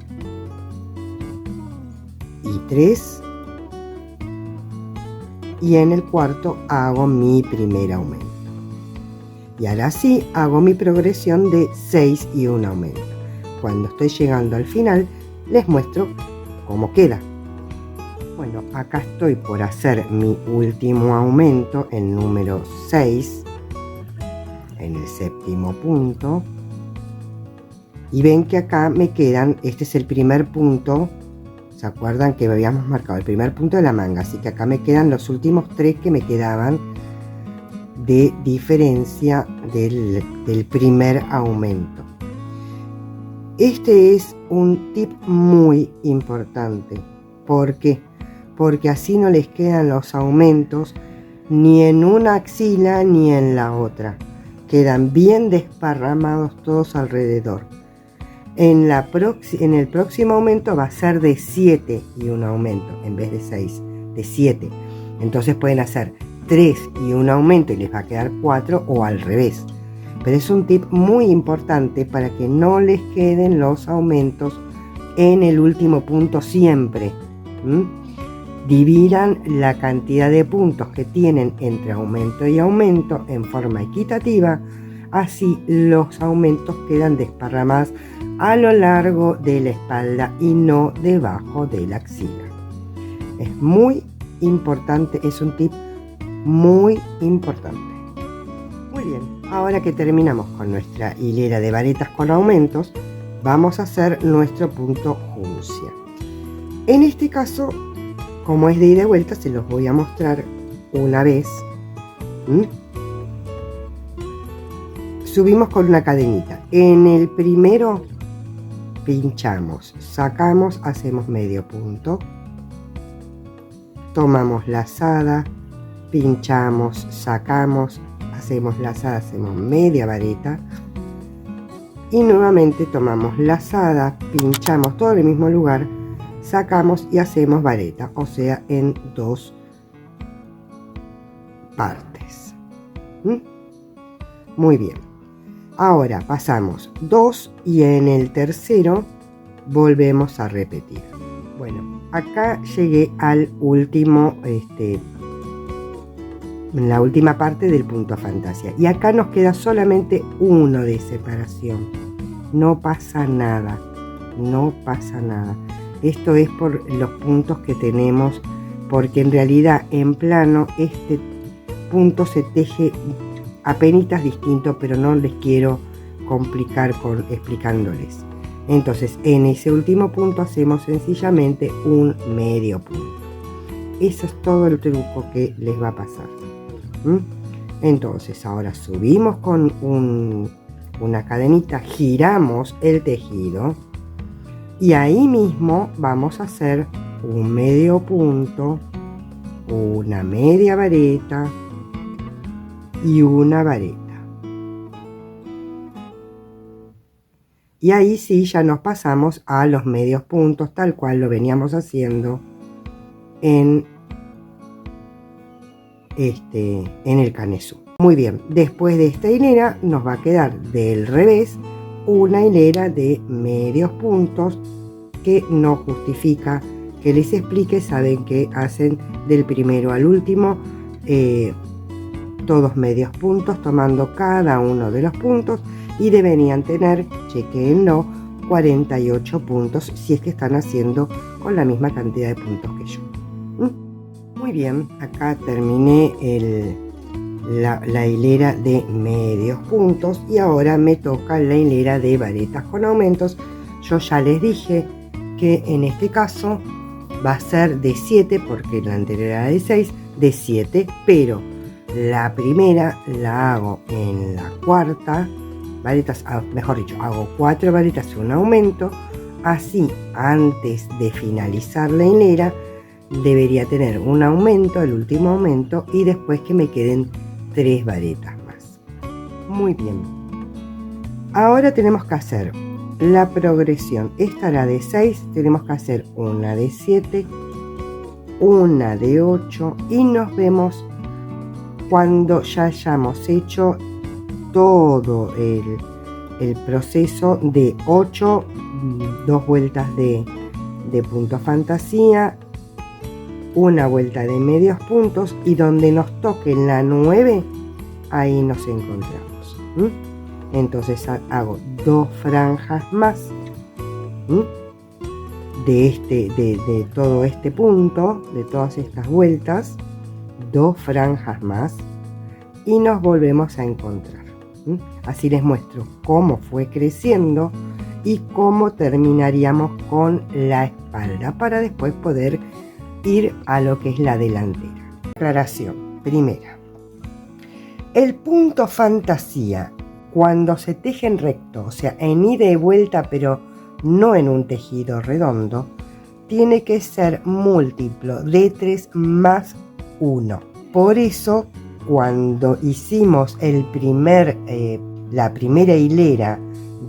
y 3, y en el cuarto hago mi primer aumento. Y ahora sí hago mi progresión de 6 y un aumento. Cuando estoy llegando al final, les muestro cómo queda. Bueno, acá estoy por hacer mi último aumento, el número 6, en el séptimo punto. Y ven que acá me quedan, este es el primer punto, ¿se acuerdan que habíamos marcado el primer punto de la manga? Así que acá me quedan los últimos 3 que me quedaban de diferencia del primer aumento. Este es un tip muy importante. ¿Por qué? Porque así no les quedan los aumentos ni en una axila ni en la otra. Quedan bien desparramados todos alrededor. En el próximo aumento va a ser de 7 y un aumento en vez de 6, de 7. Entonces pueden hacer 3 y un aumento y les va a quedar 4 o al revés. Pero es un tip muy importante para que no les queden los aumentos en el último punto siempre. Dividan la cantidad de puntos que tienen entre aumento y aumento en forma equitativa, así los aumentos quedan desparramados a lo largo de la espalda y no debajo de la axila. Es muy importante, es un tip muy importante. Muy bien, ahora que terminamos con nuestra hilera de varetas con aumentos, vamos a hacer nuestro punto juncia. En este caso, como es de ida y vuelta, se los voy a mostrar una vez. Subimos con una cadenita. En el primero pinchamos, sacamos, hacemos medio punto, tomamos lazada, pinchamos, sacamos, hacemos lazada, hacemos media vareta y nuevamente tomamos lazada, pinchamos todo en el mismo lugar, sacamos y hacemos vareta, o sea, en 2 partes. Muy bien. Ahora pasamos 2 y en el tercero volvemos a repetir. Bueno, acá llegué al último, la última parte del punto fantasía. Y acá nos queda solamente uno de separación. No pasa nada, no pasa nada. Esto es por los puntos que tenemos, porque en realidad en plano este punto se teje apenitas distinto, pero no les quiero complicar explicándoles. Entonces en ese último punto hacemos sencillamente un medio punto. Eso es todo el truco que les va a pasar. Entonces ahora subimos con una cadenita, giramos el tejido y ahí mismo vamos a hacer un medio punto, una media vareta y una vareta. Y ahí sí ya nos pasamos a los medios puntos, tal cual lo veníamos haciendo en el canesú. Muy bien, después de esta hilera nos va a quedar del revés una hilera de medios puntos que no justifica que les explique. Saben que hacen del primero al último todos medios puntos, tomando cada uno de los puntos, y deberían tener, chequéenlo, 48 puntos si es que están haciendo con la misma cantidad de puntos que yo. Muy bien, acá terminé la hilera de medios puntos y ahora me toca la hilera de varetas con aumentos. Yo ya les dije que en este caso va a ser de 7 porque la anterior era de 6, de 7, pero la primera la hago en la cuarta varetas, mejor dicho, hago 4 varetas y un aumento. Así, antes de finalizar la hilera, debería tener un aumento, el último aumento, y después que me queden 3 varetas más. Muy bien. Ahora tenemos que hacer la progresión. Esta era de 6, tenemos que hacer una de 7, una de 8 y nos vemos cuando ya hayamos hecho todo el proceso de 8, 2 vueltas de punto fantasía, una vuelta de medios puntos, y donde nos toque la 9, ahí nos encontramos. Entonces hago 2 franjas más de todo este punto, de todas estas vueltas, 2 franjas más, y nos volvemos a encontrar. Así les muestro cómo fue creciendo y cómo terminaríamos con la espalda para después poder ir a lo que es la delantera. Aclaración primera: el punto fantasía, cuando se teje en recto, o sea en ida y vuelta, pero no en un tejido redondo, tiene que ser múltiplo de 3 más 1. Por eso, cuando hicimos la primera hilera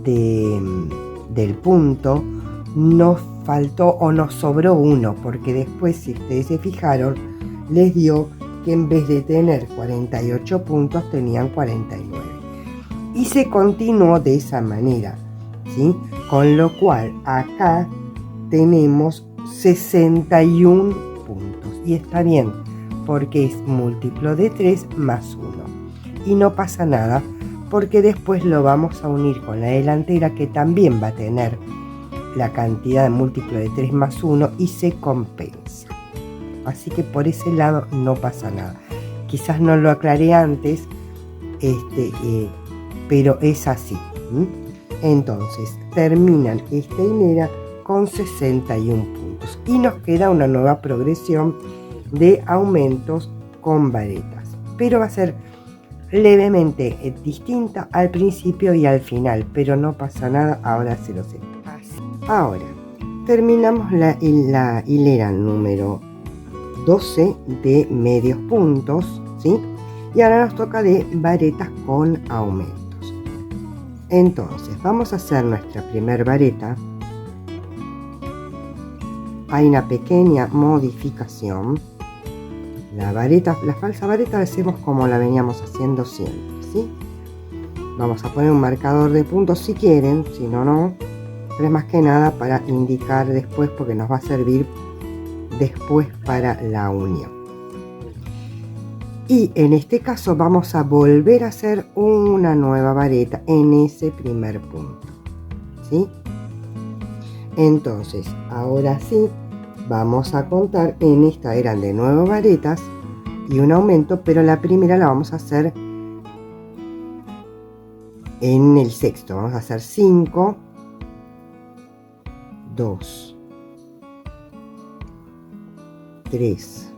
del punto, nos faltó o nos sobró 1, porque después, si ustedes se fijaron, les dio que en vez de tener 48 puntos tenían 49, y se continuó de esa manera, ¿sí? Con lo cual acá tenemos 61 puntos, y está bien porque es múltiplo de 3 más 1, y no pasa nada porque después lo vamos a unir con la delantera, que también va a tener la cantidad de múltiplo de 3 más 1 y se compensa. Así que por ese lado no pasa nada. Quizás no lo aclaré antes, pero es así. Entonces terminan esta hilera con 61 puntos y nos queda una nueva progresión de aumentos con varetas, pero va a ser levemente distinta al principio y al final, pero no pasa nada, ahora se lo sé. Ahora terminamos la hilera número 12 de medios puntos, ¿sí? Y ahora nos toca de varetas con aumentos. Entonces vamos a hacer nuestra primera vareta. Hay una pequeña modificación. La falsa vareta la hacemos como la veníamos haciendo siempre, ¿sí? Vamos a poner un marcador de puntos si quieren, si no, no. Pero es más que nada para indicar después, porque nos va a servir después para la unión. Y en este caso vamos a volver a hacer una nueva vareta en ese primer punto, ¿sí? Entonces, ahora sí, vamos a contar. En esta eran de 9 varetas y un aumento, pero la primera la vamos a hacer en el sexto. Vamos a hacer 5, 2, 3,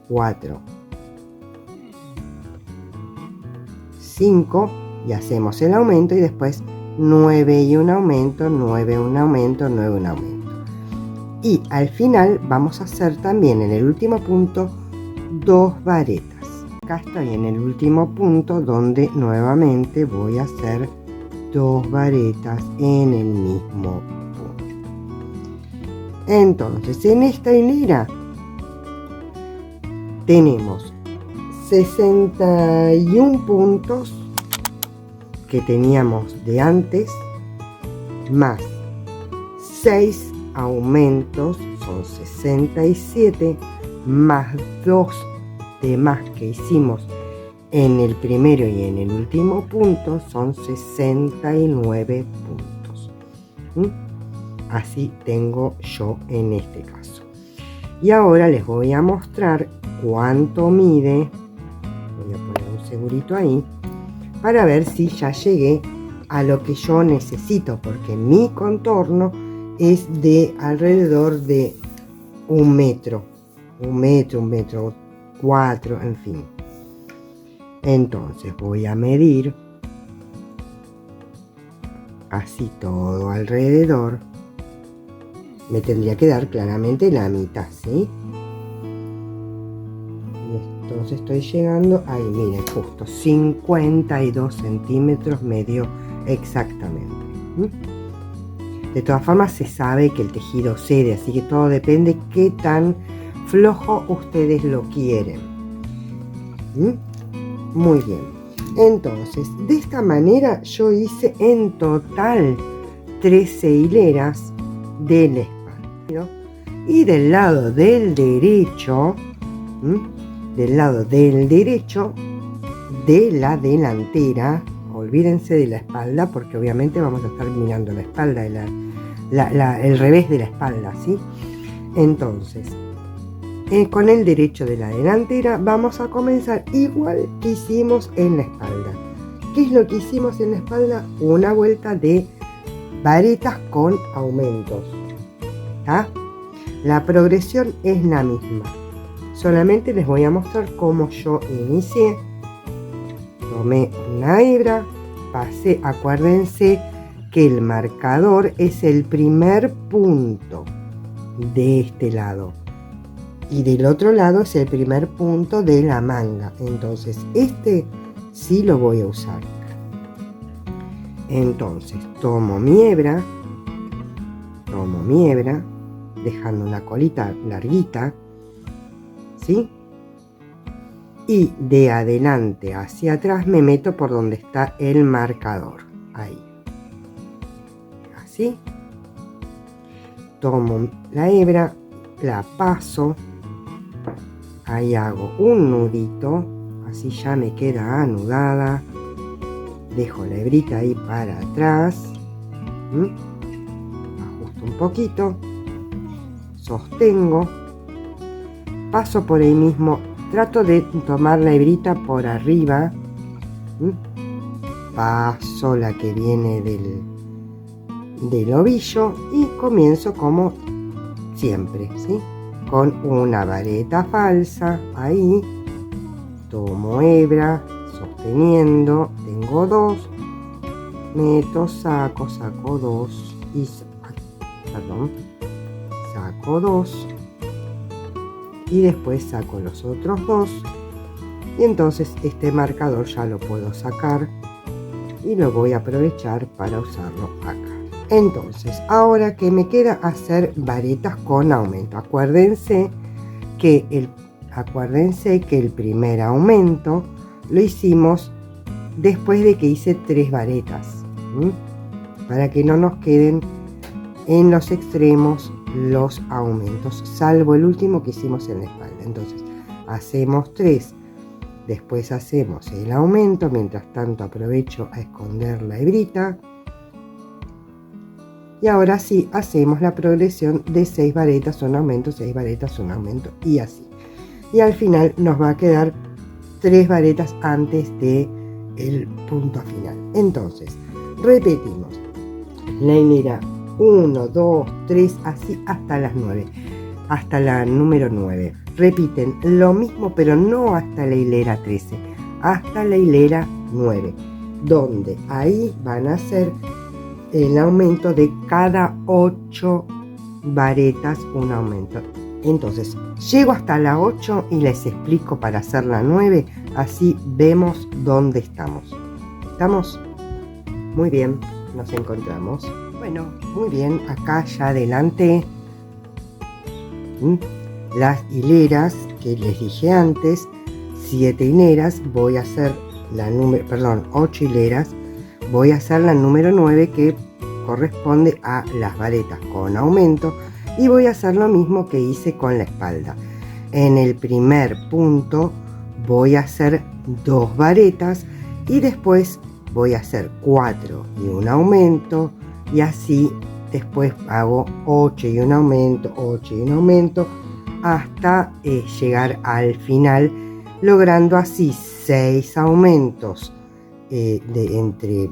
4, 5 y hacemos el aumento, y después 9 y un aumento, 9, un aumento, 9, un aumento. Y al final vamos a hacer también en el último punto 2 varetas. Acá estoy en el último punto donde nuevamente voy a hacer 2 varetas en el mismo punto. Entonces, en esta hilera tenemos 61 puntos que teníamos de antes, más 6 aumentos, son 67, más 2 de más que hicimos en el primero y en el último punto, son 69 puntos. Así tengo yo en este caso. Y ahora les voy a mostrar cuánto mide. Voy a poner un segurito ahí para ver si ya llegué a lo que yo necesito, porque mi contorno es de alrededor de 1 metro, 1 metro 4, en fin. Entonces voy a medir así todo alrededor. Me tendría que dar claramente la mitad, ¿sí? Y entonces estoy llegando ahí, miren, justo 52 centímetros medio exactamente. De todas formas se sabe que el tejido cede, así que todo depende qué tan flojo ustedes lo quieren. Muy bien. Entonces, de esta manera yo hice en total 13 hileras del espaldero. Y del lado del derecho, de la delantera, olvídense de la espalda, porque obviamente vamos a estar mirando la espalda, el revés de la espalda, ¿sí? Entonces, con el derecho de la delantera vamos a comenzar igual que hicimos en la espalda. ¿Qué es lo que hicimos en la espalda? Una vuelta de varetas con aumentos. ¿Está? La progresión es la misma. Solamente les voy a mostrar cómo yo inicié. Tomé una hebra, pasé, acuérdense que el marcador es el primer punto de este lado. Y del otro lado es el primer punto de la manga. Entonces este sí lo voy a usar. Entonces tomo mi hebra, dejando una colita larguita, ¿sí? Y de adelante hacia atrás me meto por donde está el marcador. Ahí. Así. Tomo la hebra, la paso. Ahí hago un nudito, así ya me queda anudada. Dejo la hebrita ahí para atrás. Ajusto un poquito. Sostengo. Paso por ahí mismo. Trato de tomar la hebrita por arriba. Paso la que viene del ovillo y comienzo como siempre, ¿sí? Con una vareta falsa, ahí, tomo hebra, sosteniendo, tengo 2, meto, saco 2 y saco 2 y después saco los otros 2 y entonces este marcador ya lo puedo sacar y lo voy a aprovechar para usarlo acá. Entonces, ahora que me queda hacer varetas con aumento. Acuérdense que el primer aumento lo hicimos después de que hice 3 varetas, para que no nos queden en los extremos los aumentos, salvo el último que hicimos en la espalda. Entonces, hacemos 3, después hacemos el aumento, mientras tanto aprovecho a esconder la hebrita. Y ahora sí hacemos la progresión de 6 varetas, un aumento, 6 varetas, un aumento y así. Y al final nos va a quedar 3 varetas antes de el punto final. Entonces, repetimos la hilera 1, 2, 3, así hasta las 9, hasta la número 9. Repiten lo mismo, pero no hasta la hilera 13, hasta la hilera 9, donde ahí van a hacer el aumento de cada 8 varetas, un aumento. Entonces, llego hasta la 8 y les explico para hacer la 9, así vemos dónde estamos. ¿Estamos? Muy bien, nos encontramos. Bueno, muy bien, acá ya adelanté las hileras que les dije antes, 7 hileras, voy a hacer la número, 8 hileras, voy a hacer la número 9 que corresponde a las varetas con aumento. Y voy a hacer lo mismo que hice con la espalda. En el primer punto voy a hacer 2 varetas y después voy a hacer 4 y un aumento, y así después hago 8 y un aumento, 8 y un aumento, hasta llegar al final, logrando así 6 aumentos entre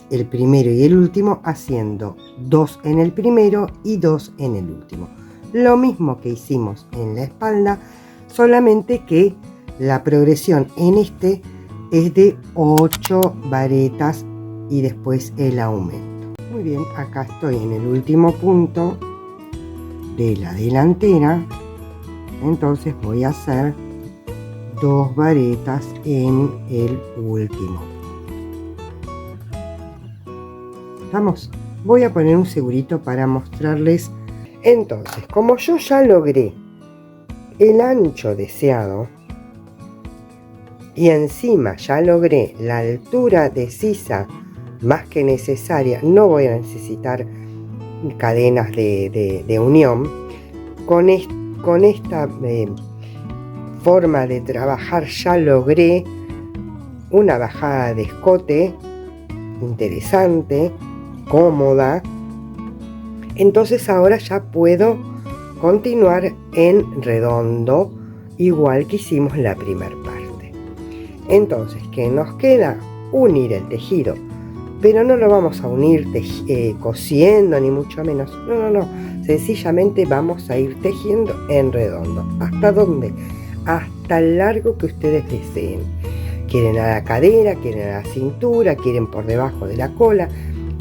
el primero y el último, haciendo 2 en el primero y 2 en el último. Lo mismo que hicimos en la espalda, solamente que la progresión en este es de 8 varetas y después el aumento. Muy bien, acá estoy en el último punto de la delantera, entonces voy a hacer 2 varetas en el último. Vamos, voy a poner un segurito para mostrarles. Entonces, como yo ya logré el ancho deseado y encima ya logré la altura de sisa más que necesaria, no voy a necesitar cadenas de unión. Con esta forma de trabajar ya logré una bajada de escote interesante, cómoda. Entonces ahora ya puedo continuar en redondo, igual que hicimos la primera parte. Entonces, ¿qué nos queda? Unir el tejido, pero no lo vamos a unir cosiendo ni mucho menos, no, sencillamente vamos a ir tejiendo en redondo. ¿Hasta dónde? Hasta el largo que ustedes deseen. Quieren a la cadera, quieren a la cintura, quieren por debajo de la cola,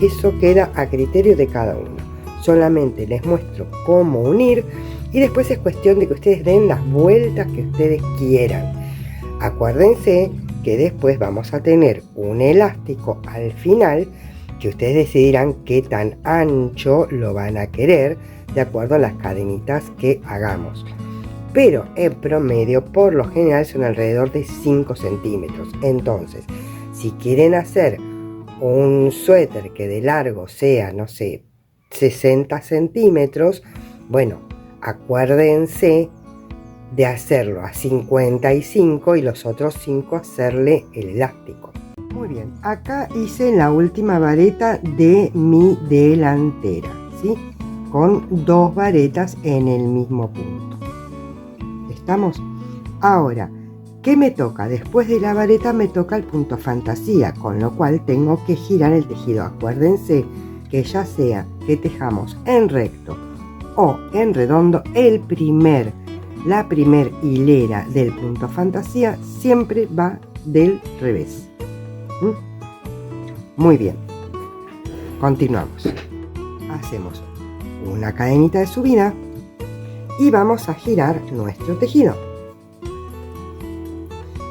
eso queda a criterio de cada uno. Solamente les muestro cómo unir y después es cuestión de que ustedes den las vueltas que ustedes quieran. Acuérdense que después vamos a tener un elástico al final que ustedes decidirán qué tan ancho lo van a querer de acuerdo a las cadenitas que hagamos. Pero en promedio por lo general son alrededor de 5 centímetros. Entonces, si quieren hacer un suéter que de largo sea, no sé, 60 centímetros, bueno, acuérdense de hacerlo a 55 y los otros 5 hacerle el elástico. Muy bien, acá hice la última vareta de mi delantera, ¿sí? Con 2 varetas en el mismo punto. ¿Estamos? Ahora, ¿qué me toca? Después de la vareta me toca el punto fantasía, con lo cual tengo que girar el tejido. Acuérdense que ya sea que tejamos en recto o en redondo, la primer hilera del punto fantasía siempre va del revés. Muy bien, continuamos. Hacemos una cadenita de subida y vamos a girar nuestro tejido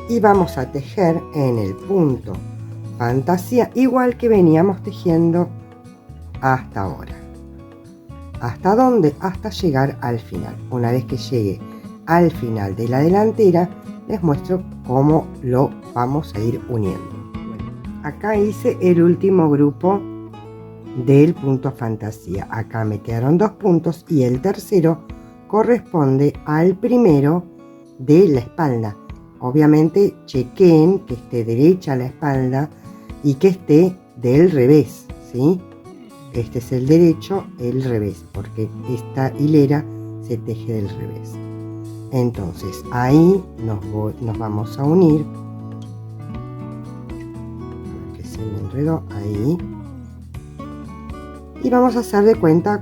y vamos a tejer en el punto fantasía igual que veníamos tejiendo hasta ahora. ¿Hasta dónde? Hasta llegar al final. Una vez que llegue al final de la delantera les muestro cómo lo vamos a ir uniendo. Bueno, acá hice el último grupo del punto fantasía. Acá me quedaron 2 puntos y el tercero corresponde al primero de la espalda. Obviamente chequen que esté derecha la espalda y que esté del revés, ¿sí? Este es el derecho, el revés, porque esta hilera se teje del revés. Entonces ahí nos vamos a unir, que se me enredó ahí, y vamos a hacer de cuenta,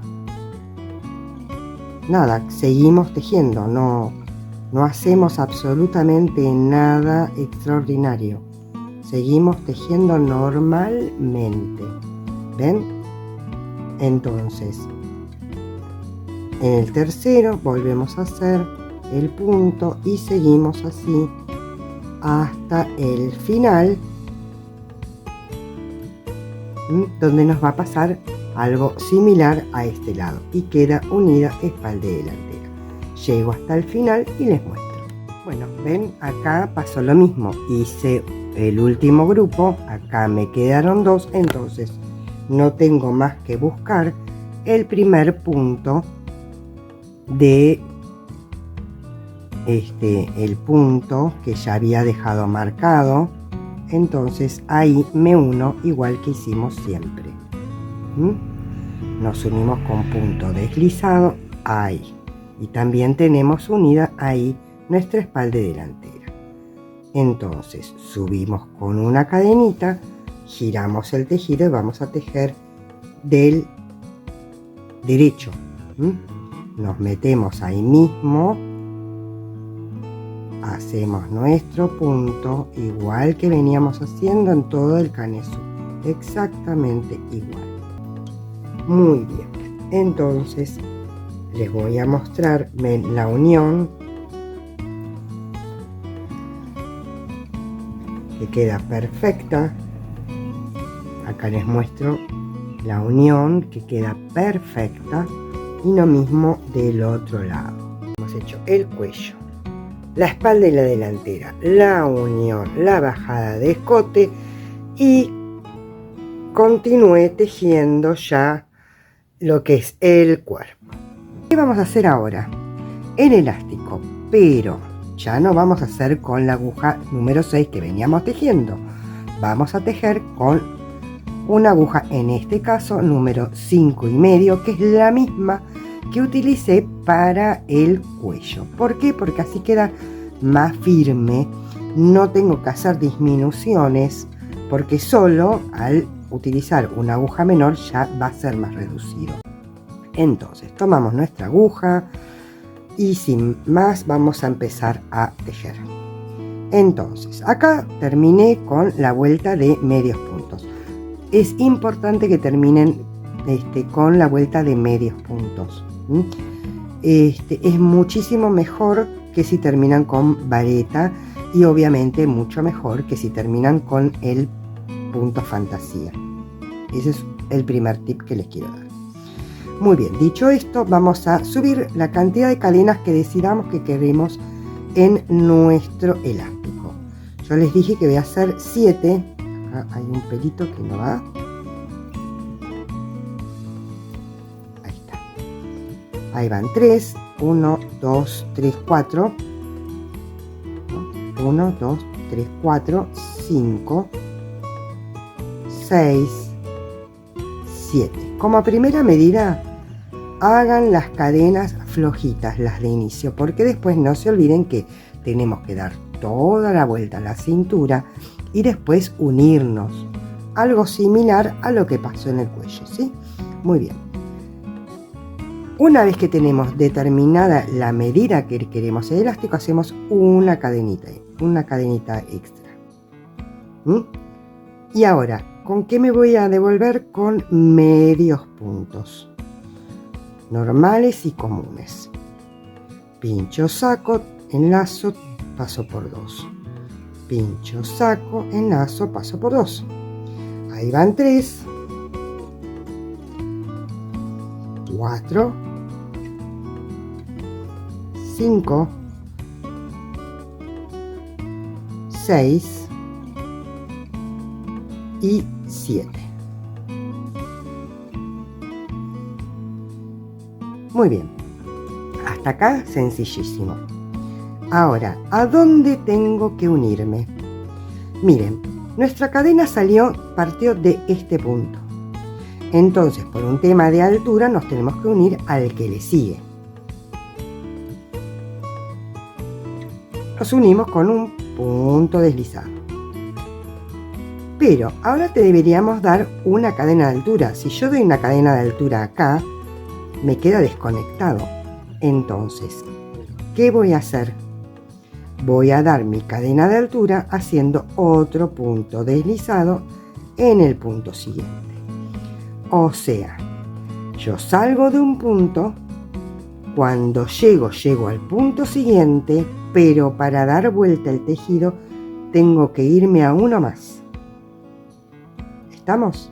nada, seguimos tejiendo, no hacemos absolutamente nada extraordinario, seguimos tejiendo normalmente, ¿ven? Entonces En el tercero volvemos a hacer el punto y seguimos así hasta el final, donde nos va a pasar algo similar a este lado y queda unida espalda y delantera. Llego hasta el final y les muestro. Bueno, ven, acá pasó lo mismo, hice el último grupo, acá me quedaron 2, entonces no tengo más que buscar el primer punto de el punto que ya había dejado marcado, entonces ahí me uno igual que hicimos siempre. Nos unimos con punto deslizado ahí y también tenemos unida ahí nuestra espalda delantera. Entonces subimos con una cadenita, giramos el tejido y vamos a tejer del derecho. Nos metemos ahí mismo, hacemos nuestro punto igual que veníamos haciendo en todo el canesú, exactamente igual. Muy bien, entonces les voy a mostrar la unión que queda perfecta. Acá les muestro la unión que queda perfecta y lo mismo del otro lado. Hemos hecho el cuello, la espalda y la delantera, la unión, la bajada de escote y continué tejiendo ya lo que es el cuerpo. ¿Qué vamos a hacer ahora? El elástico, pero ya no vamos a hacer con la aguja número 6 que veníamos tejiendo. Vamos a tejer con una aguja, en este caso número 5,5, que es la misma que utilicé para el cuello. ¿Por qué? Porque así queda más firme, no tengo que hacer disminuciones, porque solo al utilizar una aguja menor ya va a ser más reducido. Entonces tomamos nuestra aguja y sin más vamos a empezar a tejer. Entonces acá terminé con la vuelta de medios puntos. Es importante que terminen con la vuelta de medios puntos. Es muchísimo mejor que si terminan con vareta y obviamente mucho mejor que si terminan con el punto fantasía. Ese es el primer tip que les quiero dar. Muy bien, dicho esto, vamos a subir la cantidad de cadenas que decidamos que queremos en nuestro elástico. Yo les dije que voy a hacer 7. Acá hay un pelito que no va. Ahí está. Ahí van 3. 1, 2, 3, 4. 1, 2, 3, 4, 5, 6, 7. Como primera medida, hagan las cadenas flojitas, las de inicio, porque después no se olviden que tenemos que dar toda la vuelta a la cintura y después unirnos. Algo similar a lo que pasó en el cuello, ¿sí? Muy bien. Una vez que tenemos determinada la medida que queremos el elástico, hacemos una cadenita extra. Y ahora, ¿con qué me voy a devolver? Con medios puntos normales y comunes. Pincho, saco, enlazo, paso por 2. Pincho, saco, enlazo, paso por 2. Ahí van 3, 4, 5, 6 y 7. Muy bien, hasta acá sencillísimo. Ahora, ¿a dónde tengo que unirme? Miren, nuestra cadena partió de este punto. Entonces, por un tema de altura, nos tenemos que unir al que le sigue. Nos unimos con un punto deslizado. Pero ahora te deberíamos dar una cadena de altura. Si yo doy una cadena de altura acá, me queda desconectado. Entonces, ¿qué voy a hacer? Voy a dar mi cadena de altura haciendo otro punto deslizado en el punto siguiente. O sea, yo salgo de un punto, Cuando llego al punto siguiente, pero para dar vuelta el tejido tengo que irme a uno más. ¿Estamos?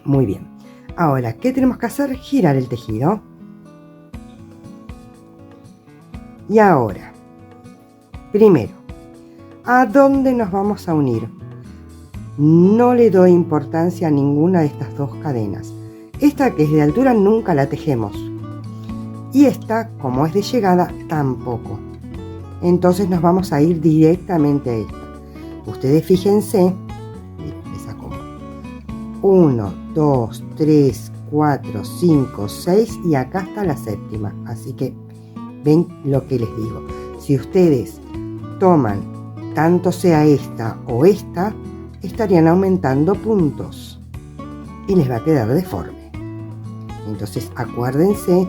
Muy bien. Ahora, ¿qué tenemos que hacer? Girar el tejido. Y ahora, primero, ¿a dónde nos vamos a unir? No le doy importancia a ninguna de estas dos cadenas. Esta, que es de altura, nunca la tejemos. Y esta, como es de llegada, tampoco. Entonces nos vamos a ir directamente a esta. Ustedes fíjense, miren, les acomodo. 1, 2, 3, 4, 5, 6 y acá está la séptima. Así que ven lo que les digo. Si ustedes toman tanto sea esta o esta, estarían aumentando puntos y les va a quedar deforme. Entonces acuérdense,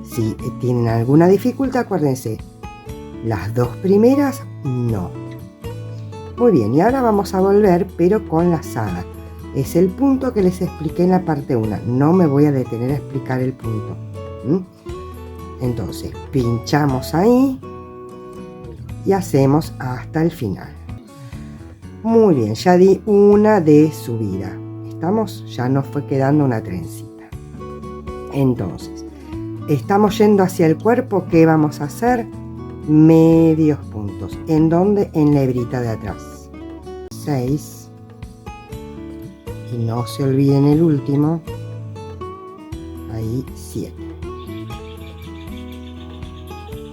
si tienen alguna dificultad, acuérdense, las dos primeras no. Muy bien, y ahora vamos a volver, pero con lazada. Es el punto que les expliqué en la parte 1. No me voy a detener a explicar el punto. Entonces, pinchamos ahí y hacemos hasta el final. Muy bien, ya di una de subida. ¿Estamos? Ya nos fue quedando una trencita. Entonces, estamos yendo hacia el cuerpo. ¿Qué vamos a hacer? Medios puntos. ¿En dónde? En la hebrita de atrás. 6. Y no se olviden el último. Ahí 7.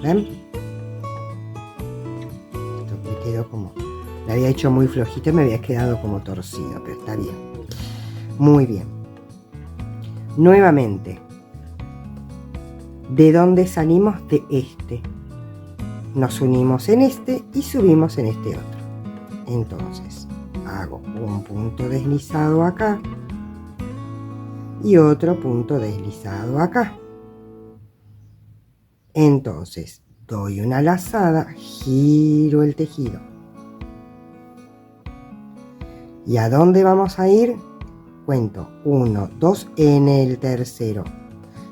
¿Ven? Esto me quedó como... La había hecho muy flojita y me había quedado como torcido, pero está bien. Muy bien. Nuevamente. ¿De dónde salimos? De este. Nos unimos en este y subimos en este otro. Entonces, hago un punto deslizado acá y otro punto deslizado acá. Entonces, doy una lazada, giro el tejido. ¿Y a dónde vamos a ir? Cuento 1, 2 en el tercero.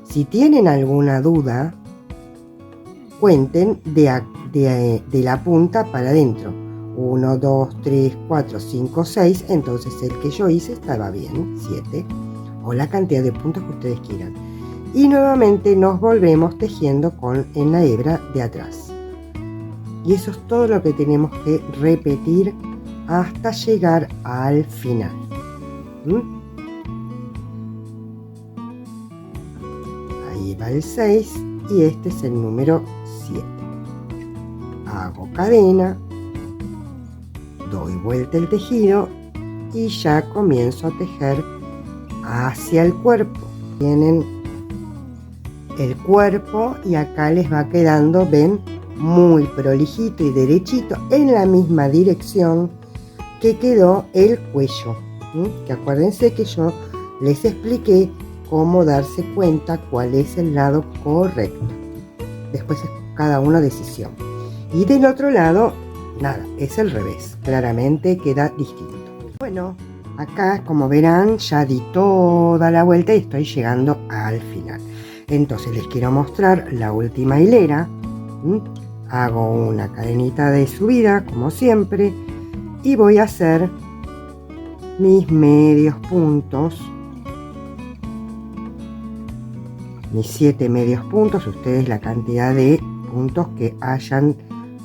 Si tienen alguna duda, cuenten de la punta para adentro. 1, 2, 3, 4, 5, 6. Entonces el que yo hice estaba bien, 7. O la cantidad de puntos que ustedes quieran. Y nuevamente nos volvemos tejiendo en la hebra de atrás. Y eso es todo lo que tenemos que repetir hasta llegar al final. Ahí va el 6 y este es el número 7. Hago cadena, doy vuelta el tejido y ya comienzo a tejer hacia el cuerpo. Tienen el cuerpo y acá les va quedando, ven, muy prolijito y derechito en la misma dirección que quedó el cuello. Que acuérdense que yo les expliqué cómo darse cuenta cuál es el lado correcto. Después es cada uno decisión. Y del otro lado, nada, es el revés. Claramente queda distinto. Bueno, acá como verán ya di toda la vuelta y estoy llegando al final. Entonces les quiero mostrar la última hilera. Hago una cadenita de subida como siempre y voy a hacer mis medios puntos, mis 7 medios puntos. Ustedes la cantidad de puntos que hayan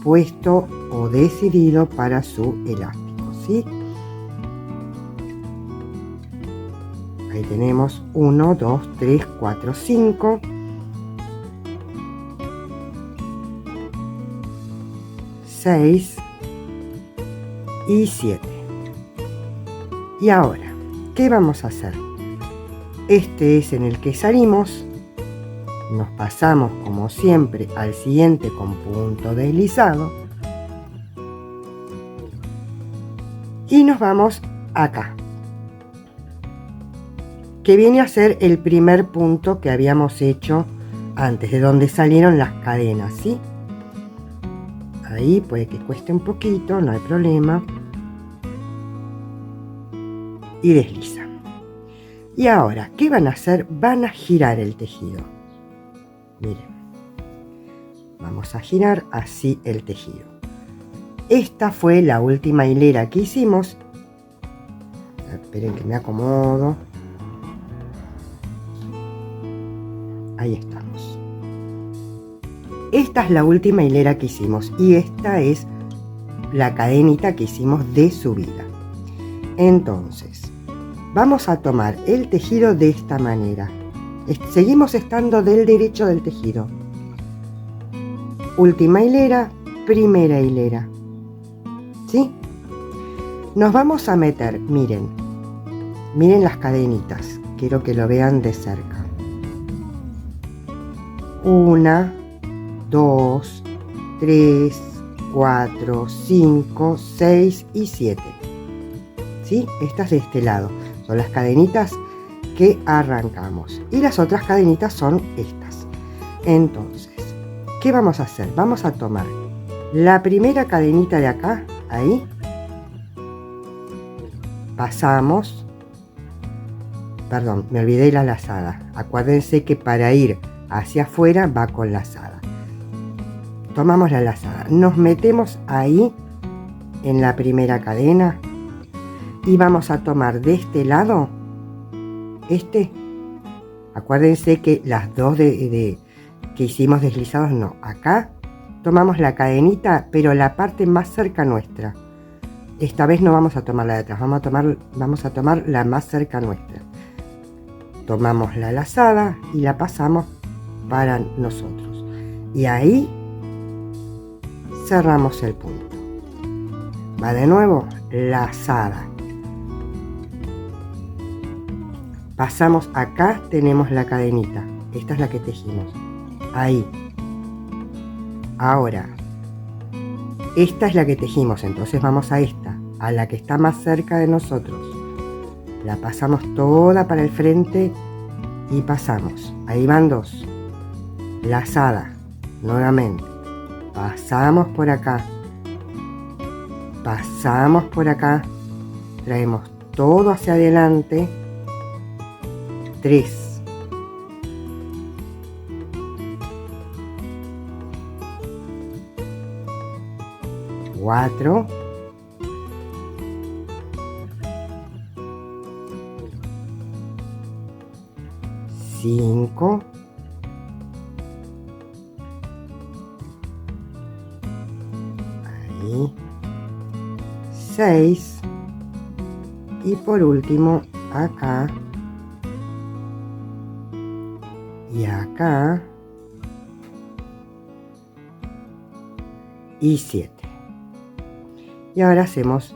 puesto o decidido para su elástico, ¿sí? Ahí tenemos 1, 2, 3, 4, 5. 6 y 7. Y ahora, ¿qué vamos a hacer? Este es en el que salimos. Nos pasamos como siempre al siguiente con punto deslizado. Y nos vamos acá, que viene a ser el primer punto que habíamos hecho antes, de donde salieron las cadenas, ¿sí? Ahí puede que cueste un poquito, no hay problema. Y deslizan. Y ahora, ¿qué van a hacer? Van a girar el tejido. Miren, vamos a girar así el tejido. Esta fue la última hilera que hicimos. Esperen que me acomodo. Ahí estamos. Esta es la última hilera que hicimos y esta es la cadenita que hicimos de subida. Entonces, vamos a tomar el tejido de esta manera. Seguimos estando del derecho del tejido. Última hilera, primera hilera. ¿Sí? Nos vamos a meter, miren las cadenitas. Quiero que lo vean de cerca. 1, 2, 3, 4, 5, 6 y 7. ¿Sí? Estas de este lado son las cadenitas que arrancamos y las otras cadenitas son estas. Entonces, ¿qué vamos a hacer? Vamos a tomar la primera cadenita de acá, ahí, pasamos, perdón, me olvidé la lazada. Acuérdense que para ir hacia afuera va con lazada. Tomamos la lazada, nos metemos ahí en la primera cadena y vamos a tomar de este lado acuérdense que las dos que hicimos deslizados no, acá tomamos la cadenita pero la parte más cerca nuestra. Esta vez no vamos a tomar la de atrás, vamos a tomar la más cerca nuestra. Tomamos la lazada y la pasamos para nosotros y ahí cerramos el punto. Va de nuevo, lazada. Pasamos acá, tenemos la cadenita. Esta es la que tejimos. Ahí. Ahora, esta es la que tejimos, entonces vamos a esta, a la que está más cerca de nosotros. La pasamos toda para el frente y pasamos. Ahí van dos. Lazada, nuevamente. Pasamos por acá. Pasamos por acá. Traemos todo hacia adelante. 3, 4, 5, 6 y por último acá y acá y 7. Y ahora hacemos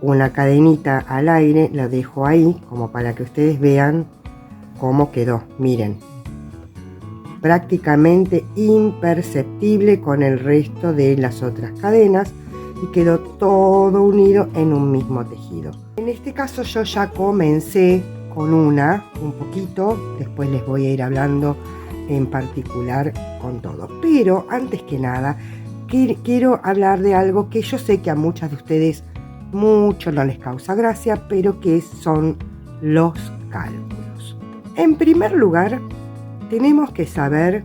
una cadenita al aire, la dejo ahí como para que ustedes vean cómo quedó. Miren, prácticamente imperceptible con el resto de las otras cadenas y quedó todo unido en un mismo tejido. En este caso yo ya comencé con un poquito, después les voy a ir hablando en particular con todo. Pero antes que nada, quiero hablar de algo que yo sé que a muchas de ustedes mucho no les causa gracia, pero que son los cálculos. En primer lugar, tenemos que saber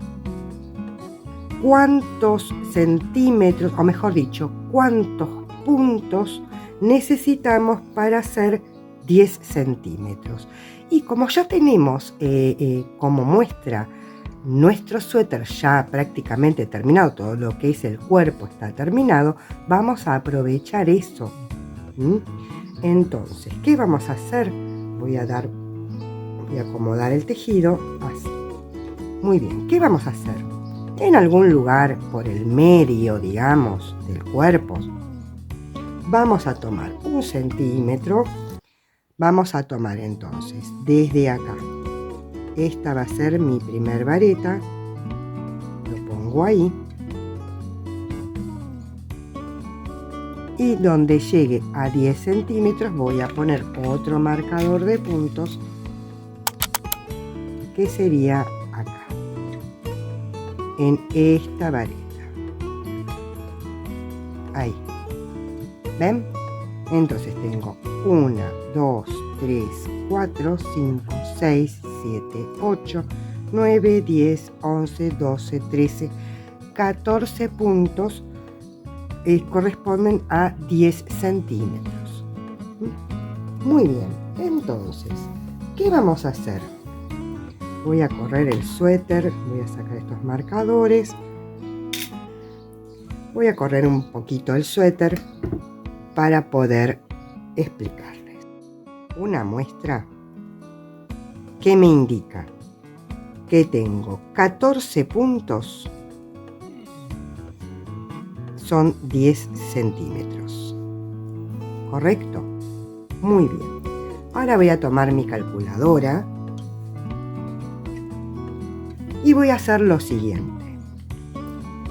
cuántos centímetros, o mejor dicho, cuántos puntos necesitamos para hacer 10 centímetros. Y como ya tenemos como muestra nuestro suéter ya prácticamente terminado, todo lo que es el cuerpo está terminado, vamos a aprovechar eso. Entonces, ¿qué vamos a hacer? Voy a acomodar el tejido así. Muy bien, ¿qué vamos a hacer? En algún lugar por el medio, digamos, del cuerpo, vamos a tomar 1 centímetro. Vamos a tomar entonces desde acá. Esta va a ser mi primer vareta. Lo pongo ahí. Y donde llegue a 10 centímetros voy a poner otro marcador de puntos que sería acá, en esta vareta. Ahí. ¿Ven? Entonces tengo 1, 2, 3, 4, 5, 6, 7, 8, 9, 10, 11, 12, 13, 14 puntos corresponden a 10 centímetros. Muy bien, entonces, ¿qué vamos a hacer? Voy a correr el suéter, voy a sacar estos marcadores, voy a correr un poquito el suéter para poder explicarles. Una muestra que me indica que tengo 14 puntos, son 10 centímetros. ¿Correcto? Muy bien. Ahora voy a tomar mi calculadora y voy a hacer lo siguiente.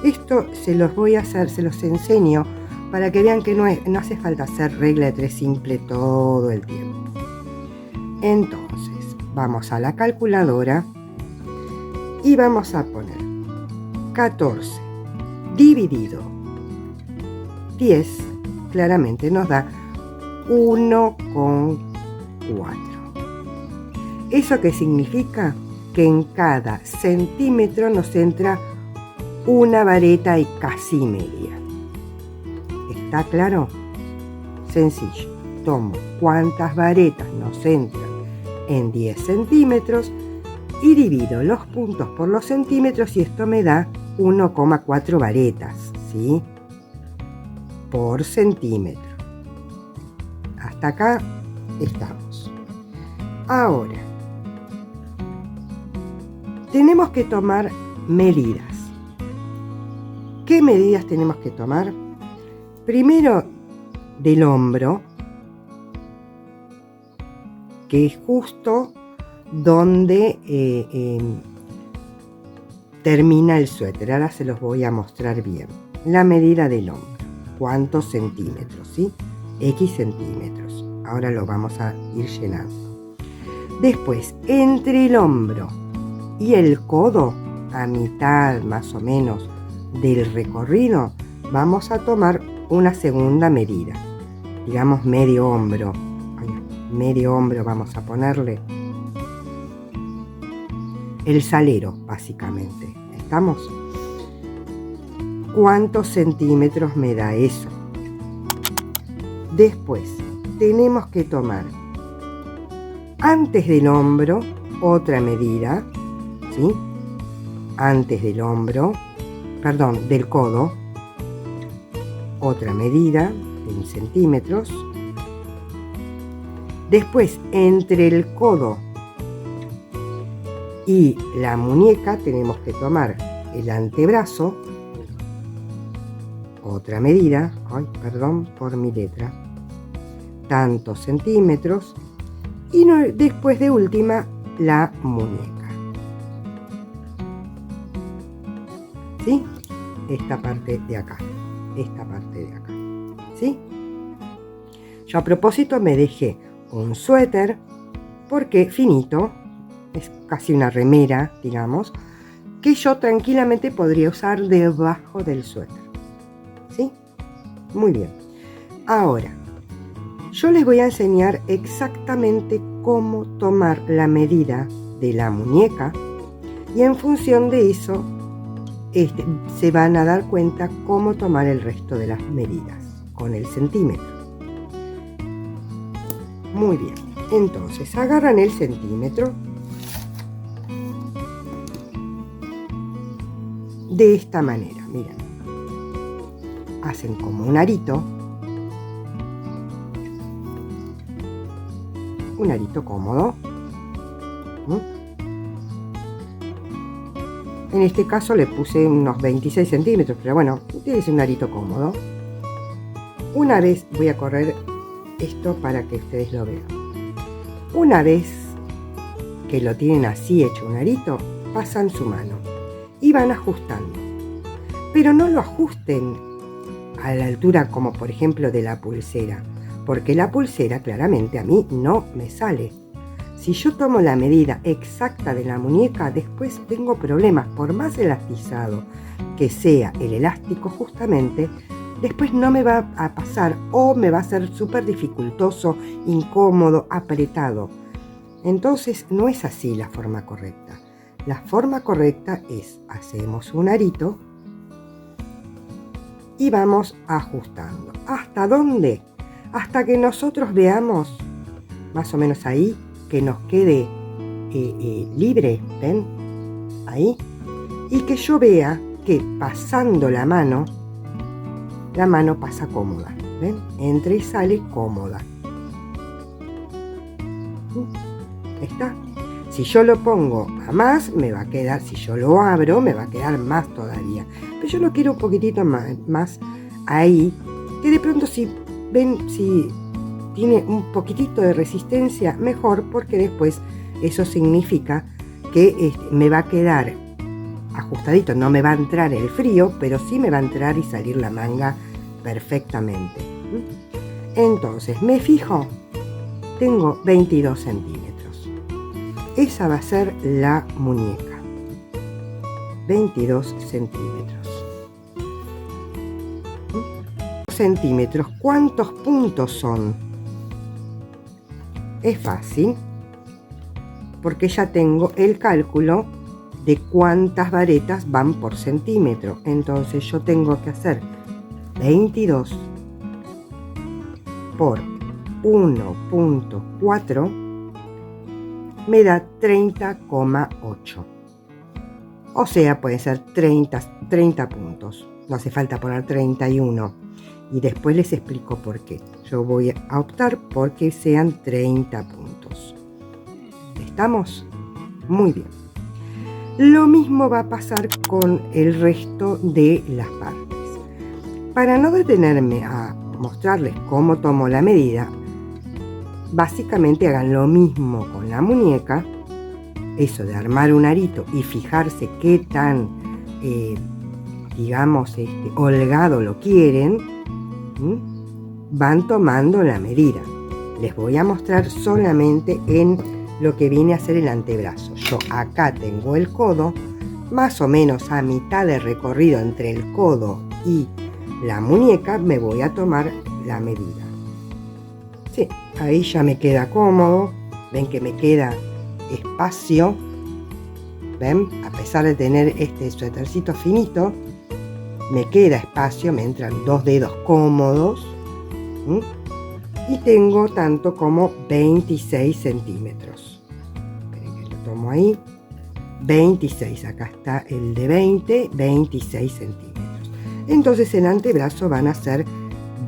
Esto se los voy a hacer, se los enseño para que vean que no hace falta hacer regla de 3 simple todo el tiempo. Entonces, vamos a la calculadora y vamos a poner 14 dividido 10, claramente nos da 1,4. ¿Eso qué significa? Que en cada centímetro nos entra una vareta y casi media. ¿Está claro? Sencillo. Tomo cuántas varetas nos entran en 10 centímetros y divido los puntos por los centímetros y esto me da 1,4 varetas, ¿sí? Por centímetro. Hasta acá estamos. Ahora, tenemos que tomar medidas. ¿Qué medidas tenemos que tomar? Primero, del hombro, que es justo donde termina el suéter. Ahora se los voy a mostrar bien. La medida del hombro. ¿Cuántos centímetros? ¿Sí? X centímetros. Ahora lo vamos a ir llenando. Después, entre el hombro y el codo, a mitad más o menos del recorrido, vamos a tomar una segunda medida. Digamos medio hombro. Medio hombro vamos a ponerle. El salero, básicamente. ¿Estamos? ¿Cuántos centímetros me da eso? Después, tenemos que tomar antes del hombro otra medida, ¿sí? Antes del hombro, perdón, del codo, otra medida en centímetros. Después, entre el codo y la muñeca tenemos que tomar el antebrazo, otra medida, perdón por mi letra, tantos centímetros, y después de última la muñeca. ¿Sí? Esta parte de acá, ¿sí? Yo a propósito me dejé un suéter porque finito, es casi una remera, digamos, que yo tranquilamente podría usar debajo del suéter. ¿Sí? Muy bien. Ahora, yo les voy a enseñar exactamente cómo tomar la medida de la muñeca y en función de eso se van a dar cuenta cómo tomar el resto de las medidas con el centímetro. Muy bien. Entonces, agarran el centímetro de esta manera, miren. Hacen como un arito cómodo. En este caso le puse unos 26 centímetros, pero bueno, tiene que ser un arito cómodo. Una vez voy a correr esto para que ustedes lo vean. Una vez que lo tienen así hecho un arito, pasan su mano y van ajustando. Pero no lo ajusten a la altura como por ejemplo de la pulsera, porque la pulsera claramente a mí no me sale. Si yo tomo la medida exacta de la muñeca, después tengo problemas. Por más elastizado que sea el elástico justamente, después no me va a pasar o me va a ser súper dificultoso, incómodo, apretado. Entonces no es así la forma correcta. La forma correcta es, hacemos un arito y vamos ajustando. ¿Hasta dónde? Hasta que nosotros veamos, más o menos ahí, que nos quede libre, ¿ven? Ahí. Y que yo vea que pasando la mano pasa cómoda, ¿ven? Entra y sale cómoda. ¿Está? Si yo lo pongo a más, me va a quedar, si yo lo abro, me va a quedar más todavía. Pero yo lo quiero un poquitito más ahí, que de pronto si ven, si tiene un poquitito de resistencia, mejor, porque después eso significa que me va a quedar ajustadito, no me va a entrar el frío, pero sí me va a entrar y salir la manga perfectamente. Entonces, me fijo, tengo 22 centímetros. Esa va a ser la muñeca. 22 centímetros. Centímetros, ¿cuántos puntos son? Es fácil, porque ya tengo el cálculo de cuántas varetas van por centímetro. Entonces yo tengo que hacer 22 por 1.4 me da 30,8. O sea, puede ser 30 puntos. No hace falta poner 31. Y después les explico por qué. Yo voy a optar por que sean 30 puntos. ¿Estamos? Muy bien. Lo mismo va a pasar con el resto de las partes. Para no detenerme a mostrarles cómo tomo la medida, básicamente hagan lo mismo con la muñeca, eso de armar un arito y fijarse qué tan, holgado lo quieren, van tomando la medida. Les voy a mostrar solamente en lo que viene a ser el antebrazo. Yo acá tengo el codo, más o menos a mitad de recorrido entre el codo y la muñeca, me voy a tomar la medida. Sí, ahí ya me queda cómodo. Ven que me queda espacio. Ven, a pesar de tener este suétercito finito, me queda espacio, me entran 2 dedos cómodos. Y tengo tanto como 26 centímetros. Esperen que lo tomo ahí. 26, acá está el de 26 centímetros. Entonces el antebrazo van a ser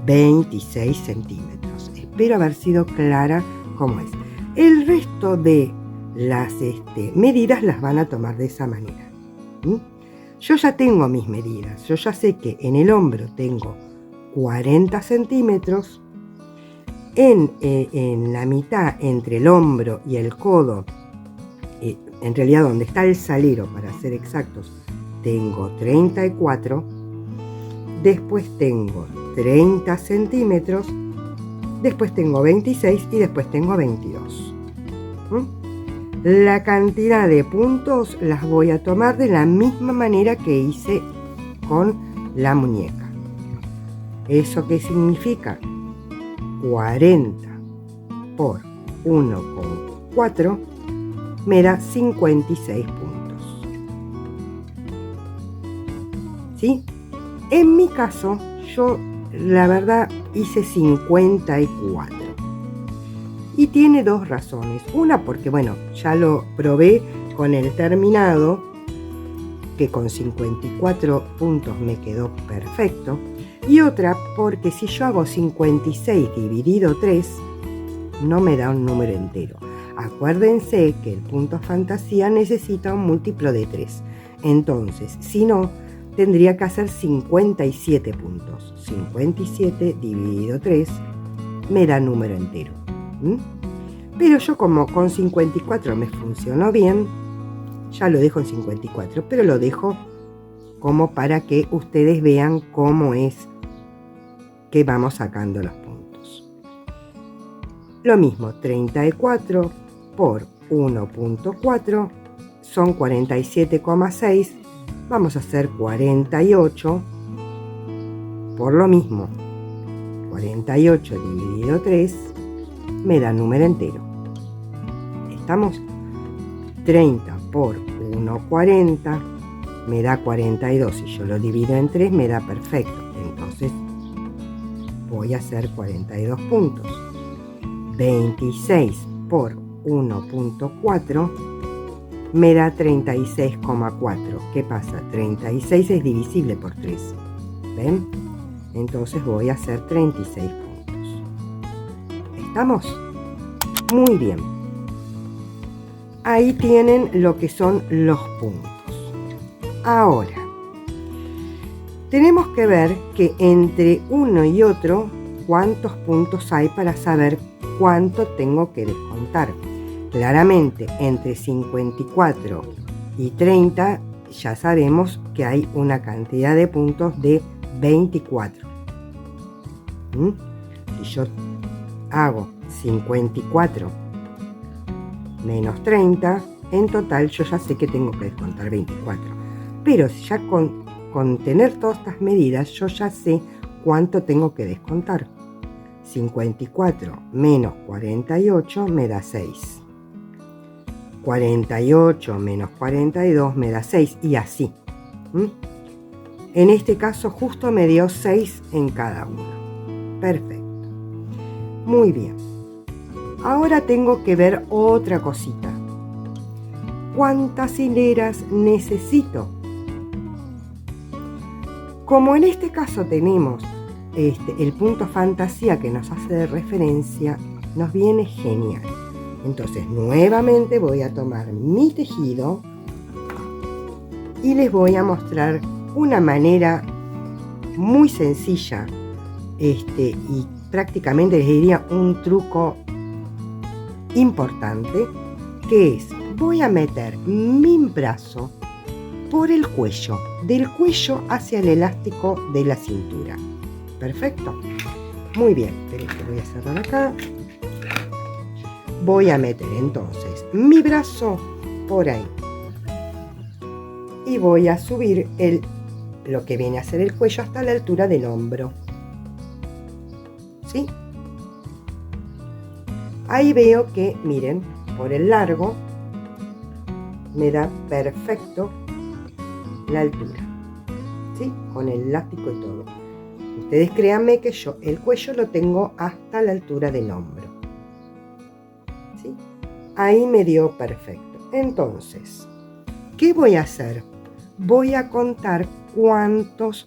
26 centímetros. Espero haber sido clara como es. El resto de las medidas las van a tomar de esa manera. Yo ya tengo mis medidas. Yo ya sé que en el hombro tengo 40 centímetros. En la mitad entre el hombro y el codo, en realidad donde está el salero para ser exactos, tengo 34, después tengo 30 centímetros, después tengo 26 y después tengo 22. La cantidad de puntos las voy a tomar de la misma manera que hice con la muñeca. ¿Eso qué significa? 40 por 1,4 me da 56 puntos. ¿Sí? En mi caso, yo la verdad hice 54. Y tiene dos razones. Una porque, bueno, ya lo probé con el terminado, que con 54 puntos me quedó perfecto. Y otra porque si yo hago 56 dividido 3, no me da un número entero. Acuérdense que el punto fantasía necesita un múltiplo de 3. Entonces, si no, tendría que hacer 57 puntos. 57 dividido 3 me da número entero. Pero yo como con 54 me funcionó bien, ya lo dejo en 54, pero lo dejo como para que ustedes vean cómo es que vamos sacando los puntos. Lo mismo, 34 por 1.4 son 47,6. Vamos a hacer 48 por lo mismo. 48 dividido 3 me da número entero. ¿Estamos? 30 por 1,40 me da 42. Si yo lo divido en 3 me da perfecto. Entonces voy a hacer 42 puntos. 26 por 1,4 me da 36,4. ¿Qué pasa? 36 es divisible por 3. ¿Ven? Entonces voy a hacer 36 puntos. ¿Estamos? Muy bien. Ahí tienen lo que son los puntos. Ahora, tenemos que ver que entre uno y otro, cuántos puntos hay para saber cuánto tengo que descontar. Claramente, entre 54 y 30 ya sabemos que hay una cantidad de puntos de 24. Si yo hago 54 menos 30, en total yo ya sé que tengo que descontar 24. Pero si ya con tener todas estas medidas, yo ya sé cuánto tengo que descontar. 54 menos 48 me da 6. 48 menos 42 me da 6 y así. En este caso justo me dio 6 en cada uno. Perfecto. Muy bien. Ahora tengo que ver otra cosita. ¿Cuántas hileras necesito? Como en este caso tenemos el punto fantasía que nos hace de referencia, nos viene genial. Entonces nuevamente voy a tomar mi tejido y les voy a mostrar una manera muy sencilla y prácticamente les diría un truco importante, que es: voy a meter mi brazo por el cuello, del cuello hacia el elástico de la cintura. Perfecto. Muy bien, pero voy a cerrar acá. Voy a meter entonces mi brazo por ahí y voy a subir lo que viene a ser el cuello hasta la altura del hombro. ¿Sí? Ahí veo que, miren, por el largo me da perfecto la altura, ¿sí? Con el elástico y todo. Ustedes créanme que yo el cuello lo tengo hasta la altura del hombro, ¿sí? Ahí me dio perfecto. Entonces, ¿qué voy a hacer? Voy a contar cuántos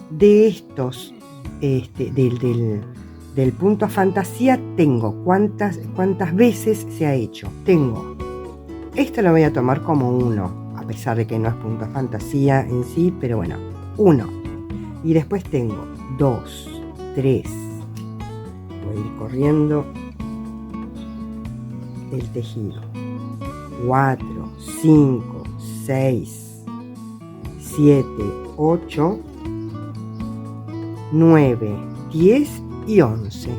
de estos del punto fantasía tengo, cuántas veces se ha hecho. Tengo, esto lo voy a tomar como 1, a pesar de que no es punto fantasía en sí, pero bueno, 1. Y después tengo 2, 3, voy a ir corriendo el tejido, 4, 5, 6, 7, 8, 9, 10 y 11.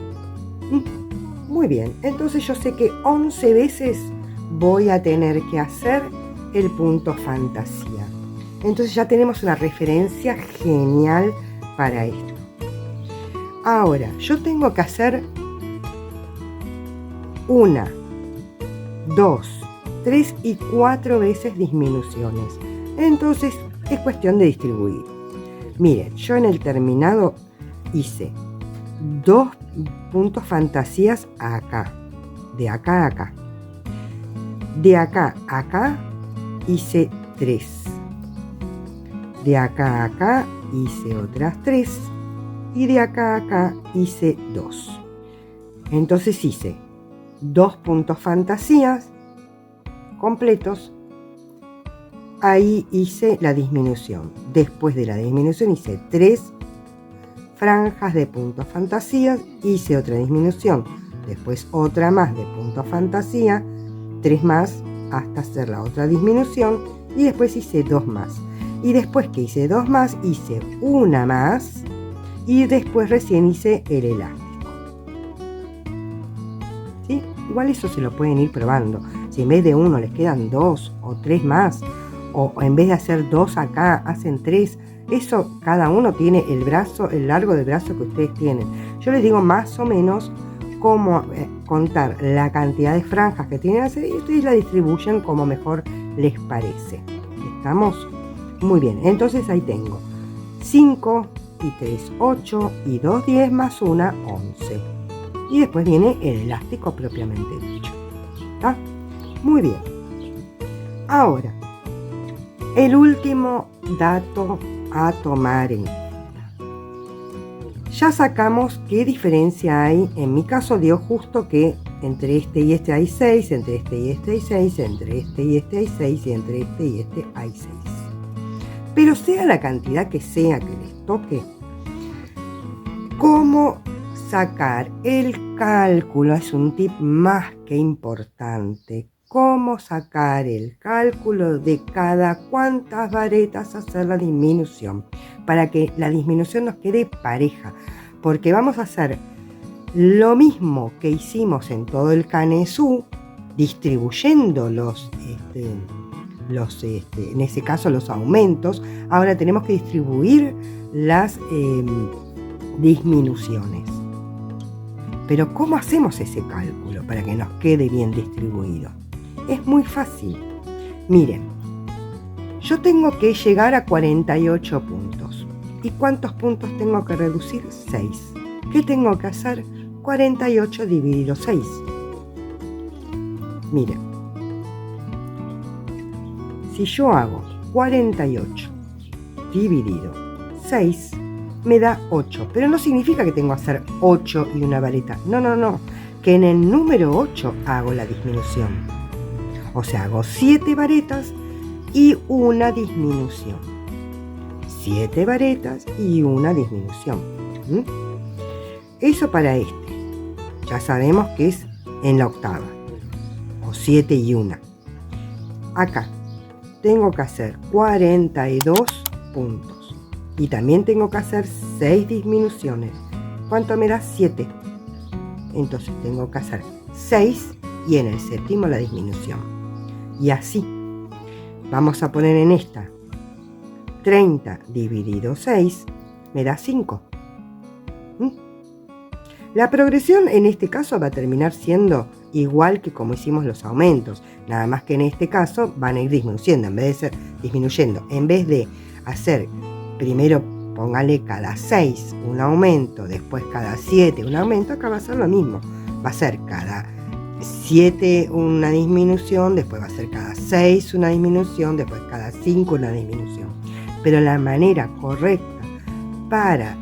Muy bien, entonces yo sé que 11 veces voy a tener que hacer el punto fantasía. Entonces ya tenemos una referencia genial para esto. Ahora, yo tengo que hacer 1, 2, 3 y 4 veces disminuciones. Entonces es cuestión de distribuir. Miren, yo en el terminado hice 2 puntos fantasías acá, de acá a acá. De acá a acá hice 3. De acá a acá hice otras 3. Y de acá a acá hice 2. Entonces hice 2 puntos fantasías completos. Ahí hice la disminución. Después de la disminución hice 3 franjas de puntos fantasía, hice otra disminución, después otra más de puntos fantasía, 3 más hasta hacer la otra disminución y después hice 2 más. Y después que hice 2 más, hice una más y después recién hice el elástico. ¿Sí? Igual eso se lo pueden ir probando. Si en vez de 1 les quedan 2 o 3 más, o en vez de hacer 2 acá, hacen 3. Eso cada uno tiene el largo del brazo que ustedes tienen. Yo les digo más o menos cómo contar la cantidad de franjas que tienen que hacer y ustedes la distribuyen como mejor les parece. ¿Estamos? Muy bien, entonces ahí tengo 5 y 3, 8 y 2, 10 más 1, 11. Y después viene el elástico propiamente dicho. ¿Está? Muy bien. Ahora, el último dato a tomar en cuenta. Ya sacamos qué diferencia hay. En mi caso dio justo que entre este y este hay 6, entre este y este hay 6, entre este y este hay 6 y entre este y este hay 6. Pero sea la cantidad que sea que les toque, ¿cómo sacar el cálculo? Es un tip más que importante. ¿Cómo sacar el cálculo de cada cuántas varetas hacer la disminución? Para que la disminución nos quede pareja. Porque vamos a hacer lo mismo que hicimos en todo el Canesú, distribuyendo en ese caso los aumentos. Ahora tenemos que distribuir las disminuciones. Pero ¿cómo hacemos ese cálculo para que nos quede bien distribuido? Es muy fácil. Miren, yo tengo que llegar a 48 puntos. ¿Y cuántos puntos tengo que reducir? 6. ¿Qué tengo que hacer? 48 dividido 6. Miren, si yo hago 48 dividido 6, me da 8. Pero no significa que tengo que hacer 8 y una vareta. No. Que en el número 8 hago la disminución. O sea, hago 7 varetas y una disminución. 7 varetas y una disminución. Eso para este. Ya sabemos que es en la octava. O 7 y 1. Acá tengo que hacer 42 puntos. Y también tengo que hacer 6 disminuciones. ¿Cuánto me da? 7. Entonces tengo que hacer 6 y en el séptimo la disminución. Y así. Vamos a poner en esta 30 dividido 6 me da 5. La progresión en este caso va a terminar siendo igual que como hicimos los aumentos. Nada más que en este caso van a ir disminuyendo en vez de ser disminuyendo. En vez de hacer primero, póngale cada 6 un aumento, después cada 7 un aumento, acá va a ser lo mismo. Va a ser cada 7 una disminución, después va a ser cada 6 una disminución, después cada 5 una disminución. Pero la manera correcta para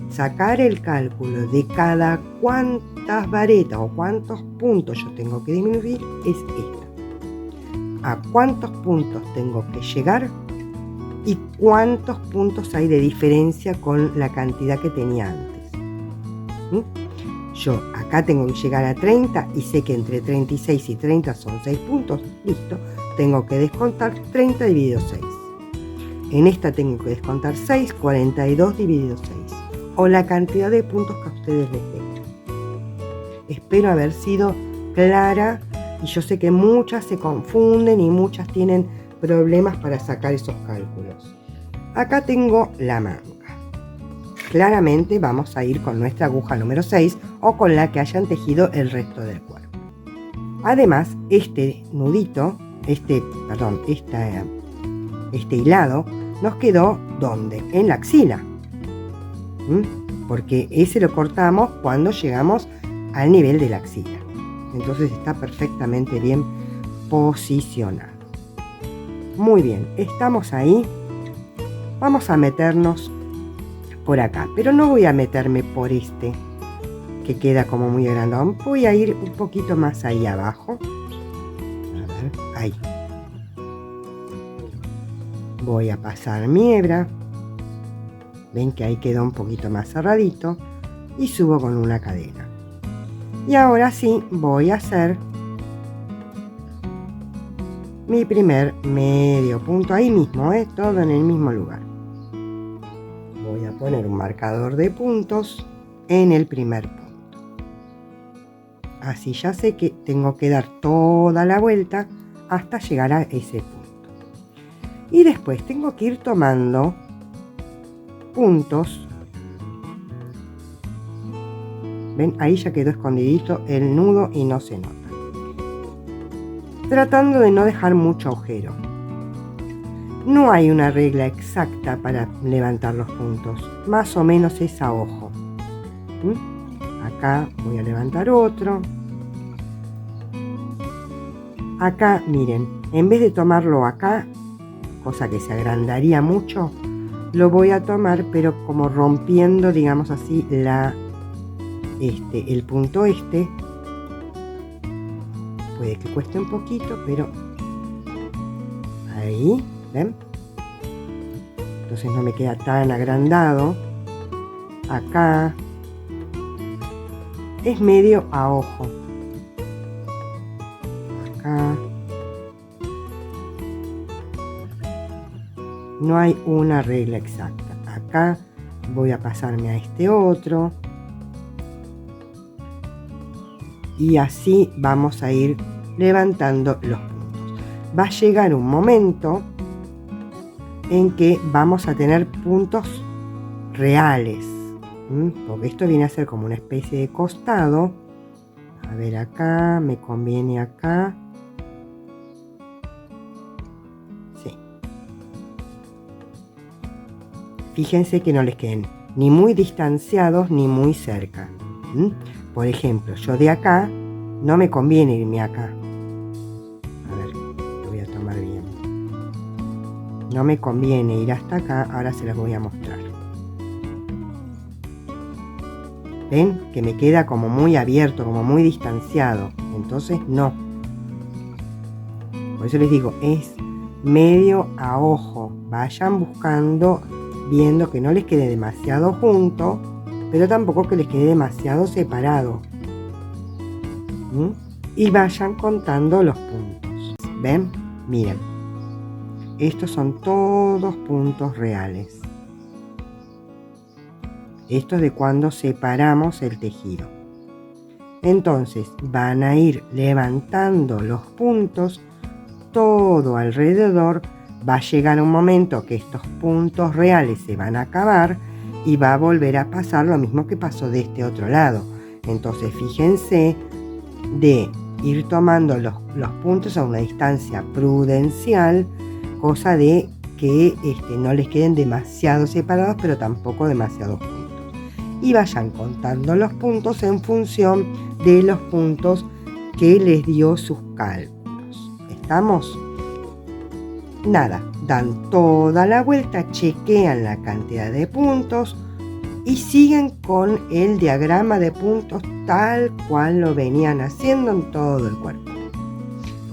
sacar el cálculo de cada cuántas varetas o cuántos puntos yo tengo que disminuir es esta. A cuántos puntos tengo que llegar y cuántos puntos hay de diferencia con la cantidad que tenía antes. Yo acá tengo que llegar a 30 y sé que entre 36 y 30 son 6 puntos. Listo. Tengo que descontar 30 dividido 6. En esta tengo que descontar 6, 42 dividido 6. O la cantidad de puntos que a ustedes les den. Espero haber sido clara y yo sé que muchas se confunden y muchas tienen problemas para sacar esos cálculos. Acá tengo la manga. Claramente vamos a ir con nuestra aguja número 6 o con la que hayan tejido el resto del cuerpo. Además, este nudito, este hilado, nos quedó ¿dónde? En la axila. Porque ese lo cortamos cuando llegamos al nivel de la axila. Entonces está perfectamente bien posicionado. Muy bien, estamos ahí. Vamos a meternos por acá, pero no voy a meterme por este que queda como muy grandón. Voy a ir un poquito más ahí abajo. A ver, ahí. Voy a pasar mi hebra. Ven que ahí quedó un poquito más cerradito y subo con una cadena. Y ahora sí voy a hacer mi primer medio punto ahí mismo, todo en el mismo lugar. Voy a poner un marcador de puntos en el primer punto. Así ya sé que tengo que dar toda la vuelta hasta llegar a ese punto. Y después tengo que ir tomando puntos. ¿Ven? Ahí ya quedó escondidito el nudo y no se nota. tratando de no dejar mucho agujero. No hay una regla exacta para levantar los puntos, más o menos es a ojo. Acá voy a levantar otro. Acá, miren, en vez de tomarlo acá, cosa que se agrandaría mucho, lo voy a tomar, pero como rompiendo, digamos así, el punto este. Puede que cueste un poquito, pero ahí, ¿ven? Entonces no me queda tan agrandado. Acá es medio a ojo. Acá no hay una regla exacta. Acá voy a pasarme a este otro. Y así vamos a ir levantando los puntos. Va a llegar un momento en que vamos a tener puntos reales, porque esto viene a ser como una especie de costado. A ver, acá me conviene acá. Sí. Fíjense que no les queden ni muy distanciados ni muy cerca. Por ejemplo, yo de acá no me conviene irme acá. A ver, lo voy a tomar bien. No me conviene ir hasta acá, ahora se los voy a mostrar. ¿Ven? Que me queda como muy abierto, como muy distanciado. Entonces no. Por eso les digo, es medio a ojo. Vayan buscando, viendo que no les quede demasiado junto, pero tampoco que les quede demasiado separado. Y vayan contando los puntos. ¿Ven? Miren. Estos son todos puntos reales. Esto es de cuando separamos el tejido. Entonces van a ir levantando los puntos todo alrededor. Va a llegar un momento que estos puntos reales se van a acabar y va a volver a pasar lo mismo que pasó de este otro lado. Entonces fíjense de ir tomando los puntos a una distancia prudencial, cosa de que no les queden demasiado separados, pero tampoco demasiado juntos. Y vayan contando los puntos en función de los puntos que les dio sus cálculos. ¿Estamos? Nada, dan toda la vuelta, chequean la cantidad de puntos y siguen con el diagrama de puntos tal cual lo venían haciendo en todo el cuerpo.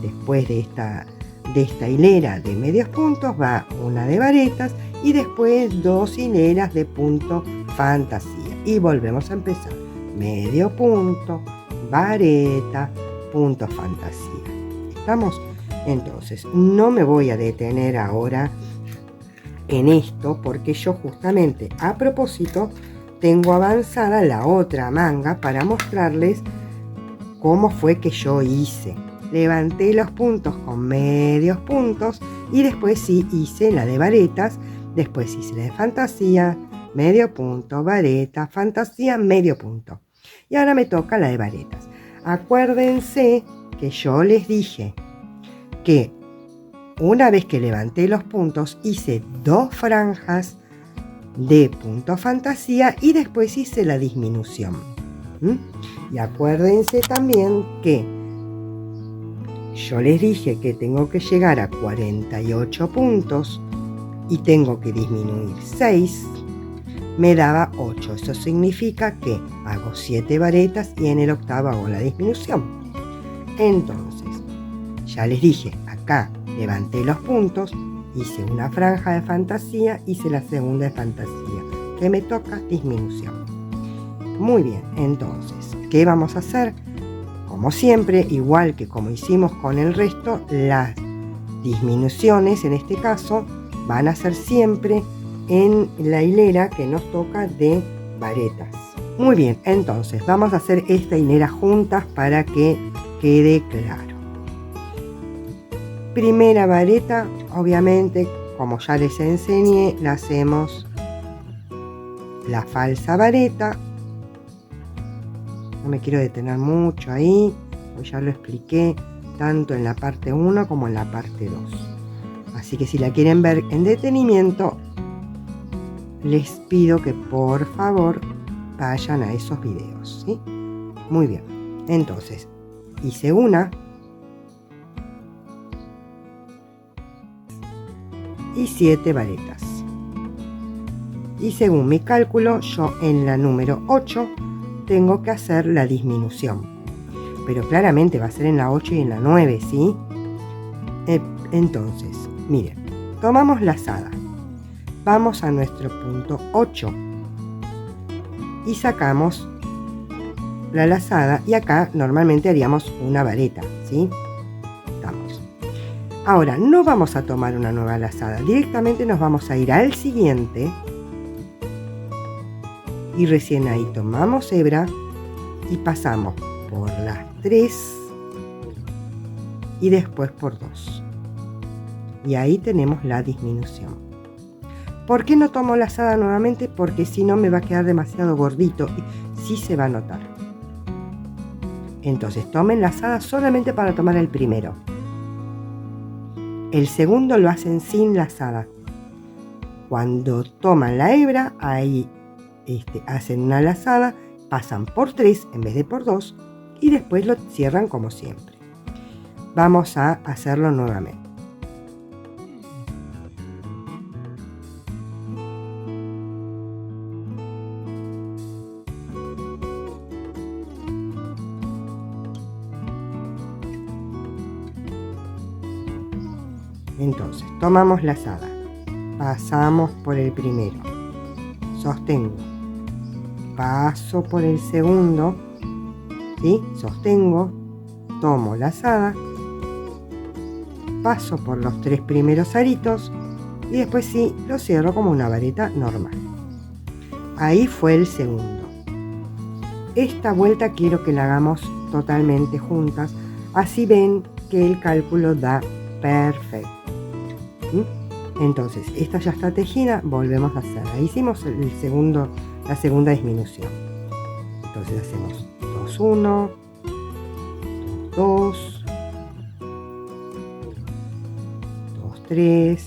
Después de esta hilera de medios puntos va una de varetas y después 2 hileras de punto fantasía. Y volvemos a empezar. Medio punto, vareta, punto fantasía. ¿Estamos? Entonces, no me voy a detener ahora en esto porque yo justamente a propósito tengo avanzada la otra manga para mostrarles cómo fue que yo hice. Levanté los puntos con medios puntos y después sí hice la de varetas, después hice la de fantasía, medio punto, vareta, fantasía, medio punto. Y ahora me toca la de varetas. Acuérdense que yo les dije que una vez que levanté los puntos hice 2 franjas de punto fantasía y después hice la disminución. Y acuérdense también que yo les dije que tengo que llegar a 48 puntos y tengo que disminuir 6, me daba 8. Eso significa que hago 7 varetas y en el octavo hago la disminución. Entonces, ya les dije, acá levanté los puntos, hice una franja de fantasía, hice la segunda de fantasía, que me toca disminución. Muy bien, entonces, ¿qué vamos a hacer? Como siempre, igual que como hicimos con el resto, las disminuciones, en este caso, van a ser siempre en la hilera que nos toca de varetas. Muy bien, entonces, vamos a hacer esta hilera juntas para que quede claro. Primera vareta, obviamente, como ya les enseñé, la hacemos la falsa vareta. No me quiero detener mucho ahí, pues ya lo expliqué. tanto en la parte 1 como en la parte 2. Así que si la quieren ver en detenimiento, les pido que por favor vayan a esos videos, ¿sí? Muy bien, entonces hice una y 7 varetas. Y según mi cálculo, yo en la número 8 tengo que hacer la disminución. Pero claramente va a ser en la 8 y en la 9, ¿sí? Entonces, miren, tomamos lazada. Vamos a nuestro punto 8 y sacamos la lazada, y acá normalmente haríamos una vareta, ¿sí? Estamos. Ahora no vamos a tomar una nueva lazada, directamente nos vamos a ir al siguiente y recién ahí tomamos hebra y pasamos por las 3 y después por 2, y ahí tenemos la disminución. ¿Por qué no tomo lazada nuevamente? Porque si no me va a quedar demasiado gordito y sí se va a notar. Entonces tomen lazada solamente para tomar el primero. El segundo lo hacen sin lazada. Cuando toman la hebra, ahí hacen una lazada, pasan por 3 en vez de por 2 y después lo cierran como siempre. Vamos a hacerlo nuevamente. Entonces, tomamos lazada, pasamos por el primero, sostengo, paso por el segundo, ¿sí? Sostengo, tomo lazada, paso por los 3 primeros aritos y después sí lo cierro como una vareta normal. Ahí fue el segundo. Esta vuelta quiero que la hagamos totalmente juntas, así ven que el cálculo da perfecto. Entonces esta ya está tejida, volvemos a hacer. Ahí hicimos la segunda disminución. Entonces hacemos 2, 1, 2, 2, 3,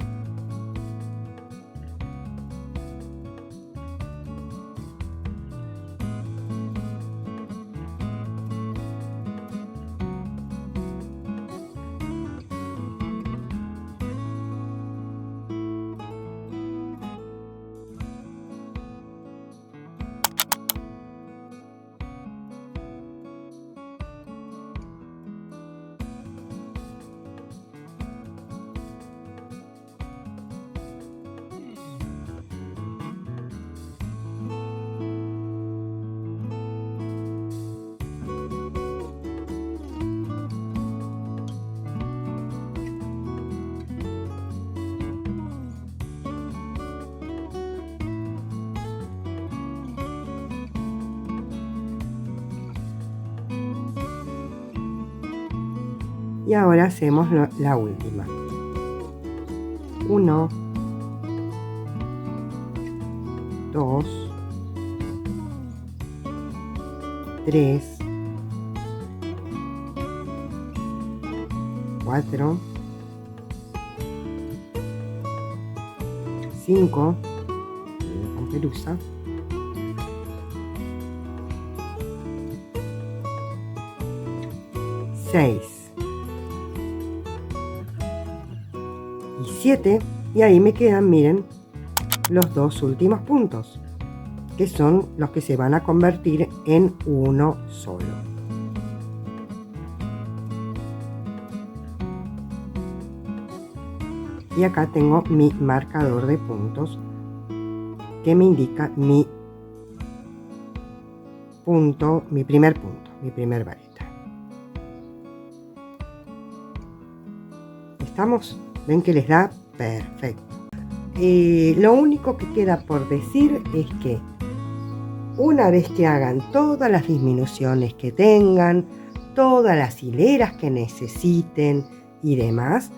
y ahora hacemos la última. 1, 2, 3, 4, 5, con pelusa, 6 y 7, y ahí me quedan, miren, los 2 últimos puntos, que son los que se van a convertir en uno solo. Y acá tengo mi marcador de puntos que me indica mi punto, mi primer vareta. ¿Estamos? ¿Ven que les da? Perfecto. Lo único que queda por decir es que una vez que hagan todas las disminuciones que tengan, todas las hileras que necesiten y demás,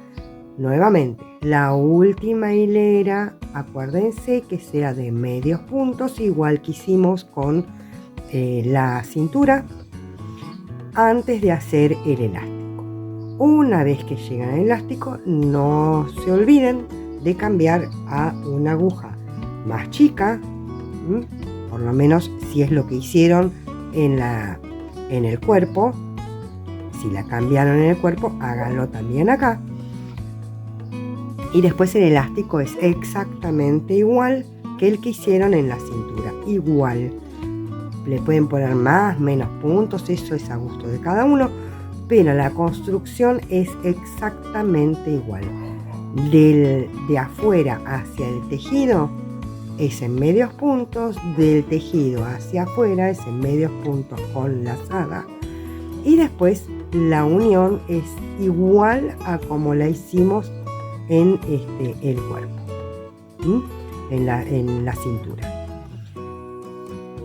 nuevamente, la última hilera, acuérdense que sea de medios puntos, igual que hicimos con la cintura, antes de hacer el elástico. Una vez que llegan al elástico, no se olviden de cambiar a una aguja más chica, por lo menos si es lo que hicieron en el cuerpo. Si la cambiaron en el cuerpo, háganlo también acá. Y después el elástico es exactamente igual que el que hicieron en la cintura, igual. Le pueden poner más, menos puntos, eso es a gusto de cada uno, pero la construcción es exactamente igual. De afuera hacia el tejido es en medios puntos, del tejido hacia afuera es en medios puntos con lazada, y después la unión es igual a como la hicimos en el cuerpo, en la cintura.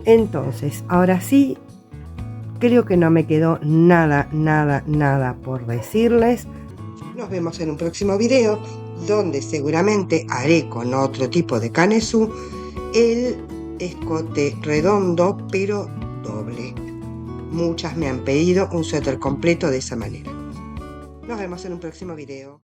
Entonces, ahora sí, creo que no me quedó nada por decirles. Nos vemos en un próximo video, donde seguramente haré con otro tipo de canesú el escote redondo, pero doble. Muchas me han pedido un suéter completo de esa manera. Nos vemos en un próximo video.